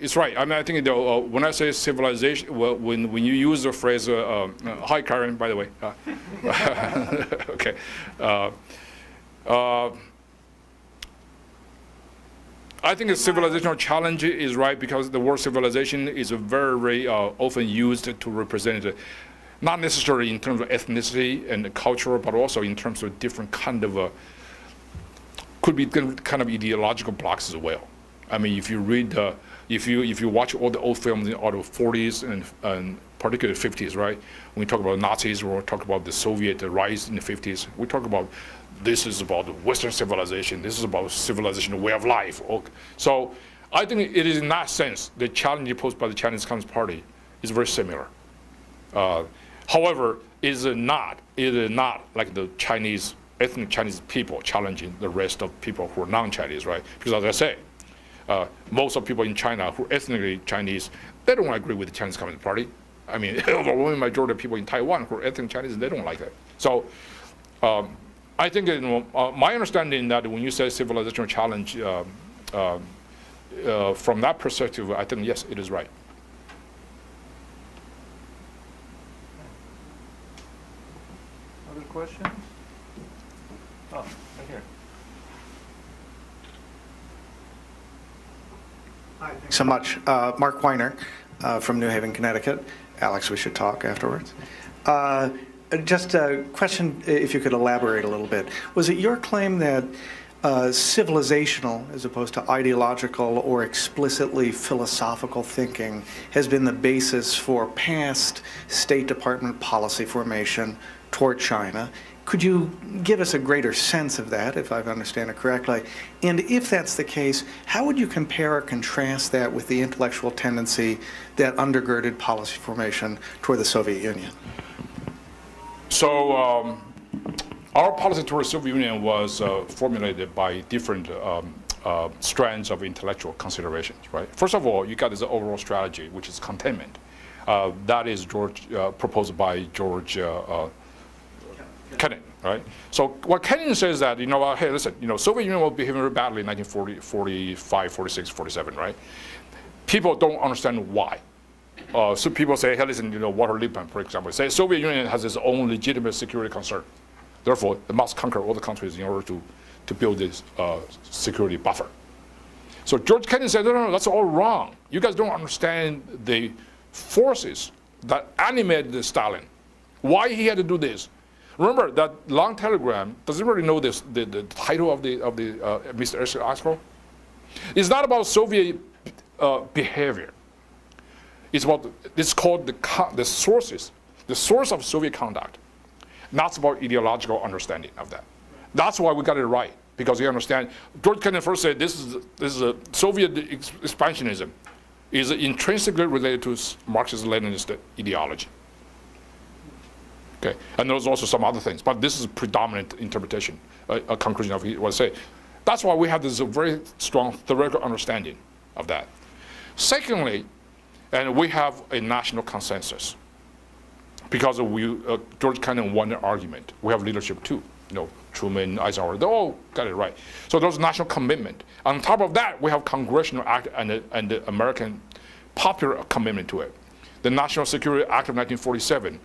it's right. I mean, I think when I say civilization, when you use the phrase, hi Karen, by the way. Okay. I think a civilizational challenge is right because the word civilization is very, very often used to represent not necessarily in terms of ethnicity and culture, but also in terms of different kind of could be kind of ideological blocks as well. I mean, if you read, if you watch all the old films in all the 40s and particularly 50s, right? When we talk about Nazis or talk about the Soviet rise in the 50s, we talk about this is about Western civilization. This is about civilization, way of life. So I think it is in that sense the challenge posed by the Chinese Communist Party is very similar. However, it is not like the ethnic Chinese people challenging the rest of people who are non-Chinese, right? Because as I say, most of people in China who are ethnically Chinese, they don't agree with the Chinese Communist Party. I mean, the overwhelming majority of people in Taiwan who are ethnic Chinese, they don't like that. So I think my understanding that when you say civilizational challenge, from that perspective, I think yes, it is right. Other questions? Oh, right here. Hi, thanks so much. Mark Weiner from New Haven, Connecticut. Alex, we should talk afterwards. Just a question, if you could elaborate a little bit. Was it your claim that civilizational as opposed to ideological or explicitly philosophical thinking has been the basis for past State Department policy formation toward China. Could you give us a greater sense of that, if I understand it correctly? And if that's the case, how would you compare or contrast that with the intellectual tendency that undergirded policy formation toward the Soviet Union? So our policy toward the Soviet Union was formulated by different strands of intellectual considerations, right? First of all, you got this overall strategy, which is containment. That is proposed by George Kennan, right? So what Kennan says that, you know, hey, listen, you know, Soviet Union will behave very badly in 1940, 45, 46, 47, right? People don't understand why. So people say, hey, listen, you know, Walter Lippmann, for example, say Soviet Union has its own legitimate security concern. Therefore, it must conquer all the countries in order to build this security buffer. So George Kennan said, no, that's all wrong. You guys don't understand the forces that animated Stalin. Why he had to do this. Remember that long telegram, does anybody know this, the title of the Mr. Escher article? It's not about Soviet behavior. It's called the sources, the source of Soviet conduct. Not about ideological understanding of that. That's why we got it right, because you understand, George Kennan first said this is a Soviet expansionism is intrinsically related to Marxist-Leninist ideology. Okay, and there's also some other things, but this is a predominant interpretation, a conclusion of what I say. That's why we have this very strong theoretical understanding of that. Secondly, and we have a national consensus. Because George Kennan won the argument. We have leadership too. You know, Truman, Eisenhower, they all got it right. So there's national commitment. On top of that, we have congressional act and the American popular commitment to it. The National Security Act of 1947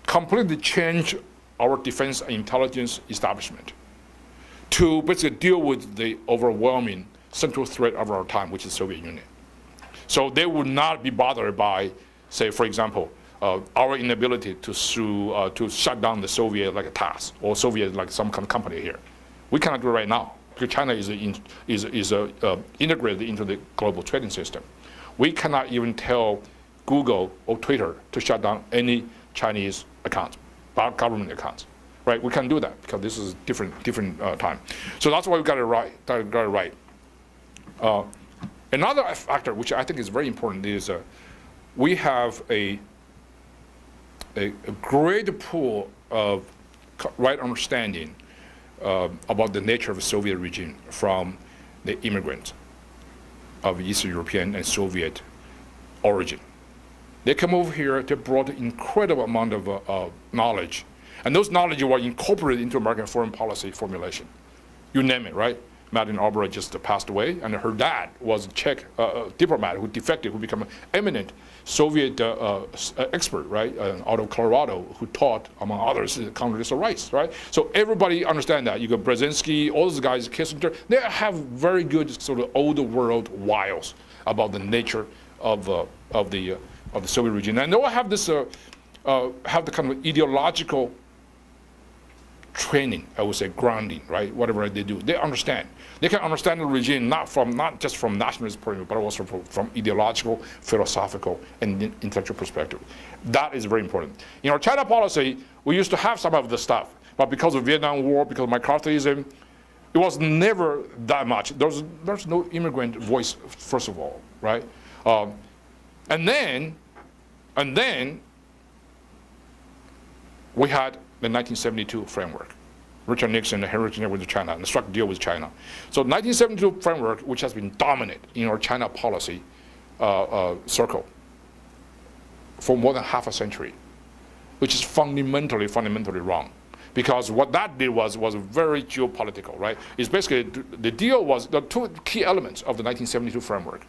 completely changed our defense and intelligence establishment to basically deal with the overwhelming central threat of our time, which is the Soviet Union. So they would not be bothered by, say, for example, our inability to shut down the Soviet like a task, or Soviet like some kind of company here. We cannot do it right now, because China is integrated into the global trading system. We cannot even tell Google or Twitter to shut down any Chinese accounts, government accounts, right? We can't do that because this is different time. So that's why we got it right. Another factor which I think is very important is we have a great pool of right understanding about the nature of the Soviet regime from the immigrants of Eastern European and Soviet origin. They come over here, they brought an incredible amount of knowledge. And those knowledge were incorporated into American foreign policy formulation. You name it, right? Madeleine Albright just passed away, and her dad was a Czech diplomat who defected, who became an eminent Soviet expert, right, out of Colorado, who taught, among others, Condoleezza Rice, right? So everybody understand that. You got Brzezinski, all those guys, Kissinger, they have very good sort of old world wiles about the nature of the Soviet regime, and they all have this have the kind of ideological training, I would say, grounding, right? Whatever they do, they understand. They can understand the regime not just from nationalist point of view, but also from ideological, philosophical, and intellectual perspective. That is very important. In our China policy, we used to have some of the stuff, but because of Vietnam War, because of McCarthyism, it was never that much. There's no immigrant voice, first of all, right? And then we had the 1972 framework. Richard Nixon and Henry Kissinger with China, and struck a deal with China. So 1972 framework, which has been dominant in our China policy circle for more than half a century, which is fundamentally wrong. Because what that did was very geopolitical, right? It's basically, the deal was, the two key elements of the 1972 framework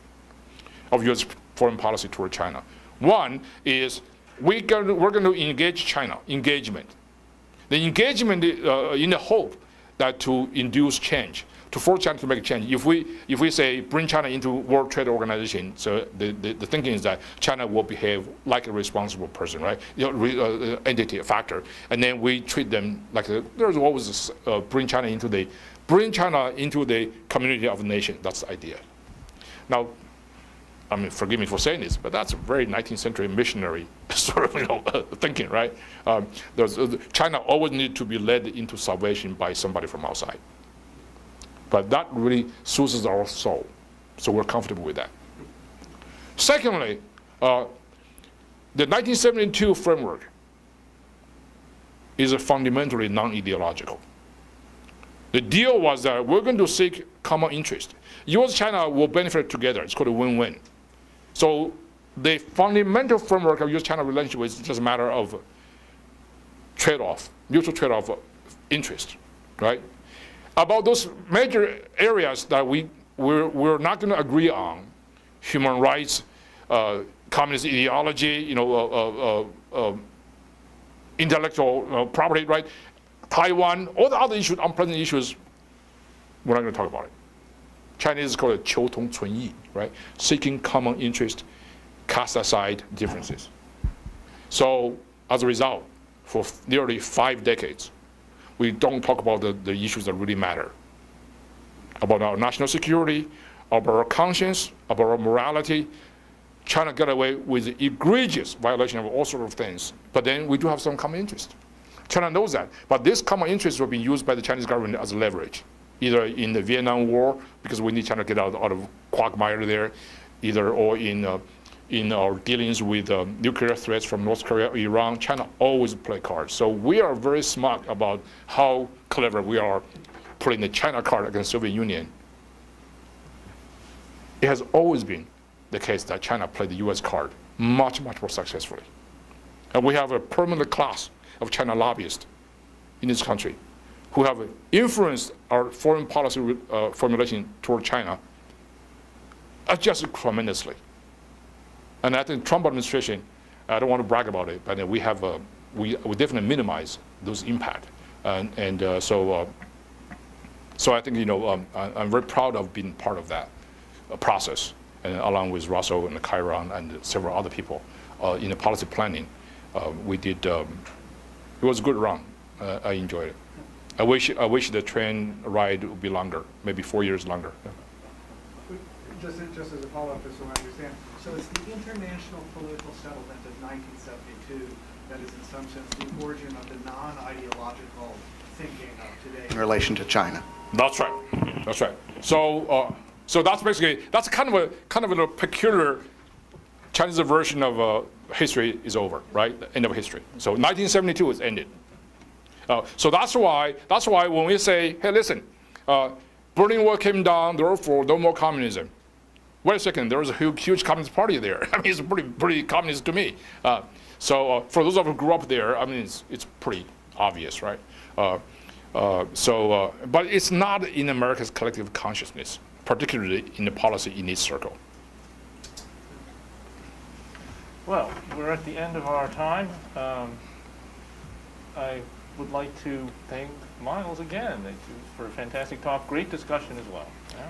of US foreign policy toward China. One is we're going to engage China, engagement. The engagement in the hope that to induce change, to force China to make a change. If we say bring China into World Trade Organization, so the thinking is that China will behave like a responsible person, right? Entity, a factor, and then we treat them like there's always bring China into the bring China into the community of nations. That's the idea. Now, I mean, forgive me for saying this, but that's a very 19th century missionary sort of thinking, right? China always needs to be led into salvation by somebody from outside. But that really soothes our soul, so we're comfortable with that. Secondly, the 1972 framework is fundamentally non-ideological. The deal was that we're going to seek common interest. U.S.-China will benefit together. It's called a win-win. So the fundamental framework of U.S.-China relationship is just a matter of trade-off, mutual trade-off interest, right? About those major areas that we're not going to agree on, human rights, communist ideology, intellectual property, right? Taiwan, all the other issues, unpleasant issues, we're not going to talk about it. Chinese call it 求同存异, right? Seeking common interest, cast aside differences. So as a result, for nearly 5 decades, we don't talk about the issues that really matter. About our national security, about our conscience, about our morality. China got away with egregious violation of all sorts of things, but then we do have some common interest. China knows that, but this common interest will be used by the Chinese government as leverage, either in the Vietnam War, because we need China to get out of quagmire there, or in our dealings with nuclear threats from North Korea or Iran. China always play cards. So we are very smart about how clever we are putting the China card against the Soviet Union. It has always been the case that China played the US card much, much more successfully. And we have a permanent class of China lobbyists in this country who have influenced our foreign policy formulation toward China just tremendously. And I think Trump administration, I don't want to brag about it, but we have we definitely minimize those impact. So I think I'm very proud of being part of that process, and along with Russell and Chiron and several other people in the policy planning. We did. It was a good run. I enjoyed it. I wish the train ride would be longer, maybe 4 years longer. Yeah. Just as a follow-up, just so I understand. So it's the international political settlement of 1972 that is in some sense the origin of the non-ideological thinking of today in relation to China. That's right. That's right. So that's basically, that's kind of a peculiar Chinese version of history is over, right? The end of history. So 1972 is ended. So that's why when we say, hey, listen, Berlin Wall came down, therefore no more communism. Wait a second, there was a huge communist party there. I mean, it's pretty communist to me. So for those of us who grew up there, I mean, it's pretty obvious, right? But it's not in America's collective consciousness, particularly in the policy elite circle. Well, we're at the end of our time. I would like to thank Miles again for a fantastic talk. Great discussion as well. Yeah?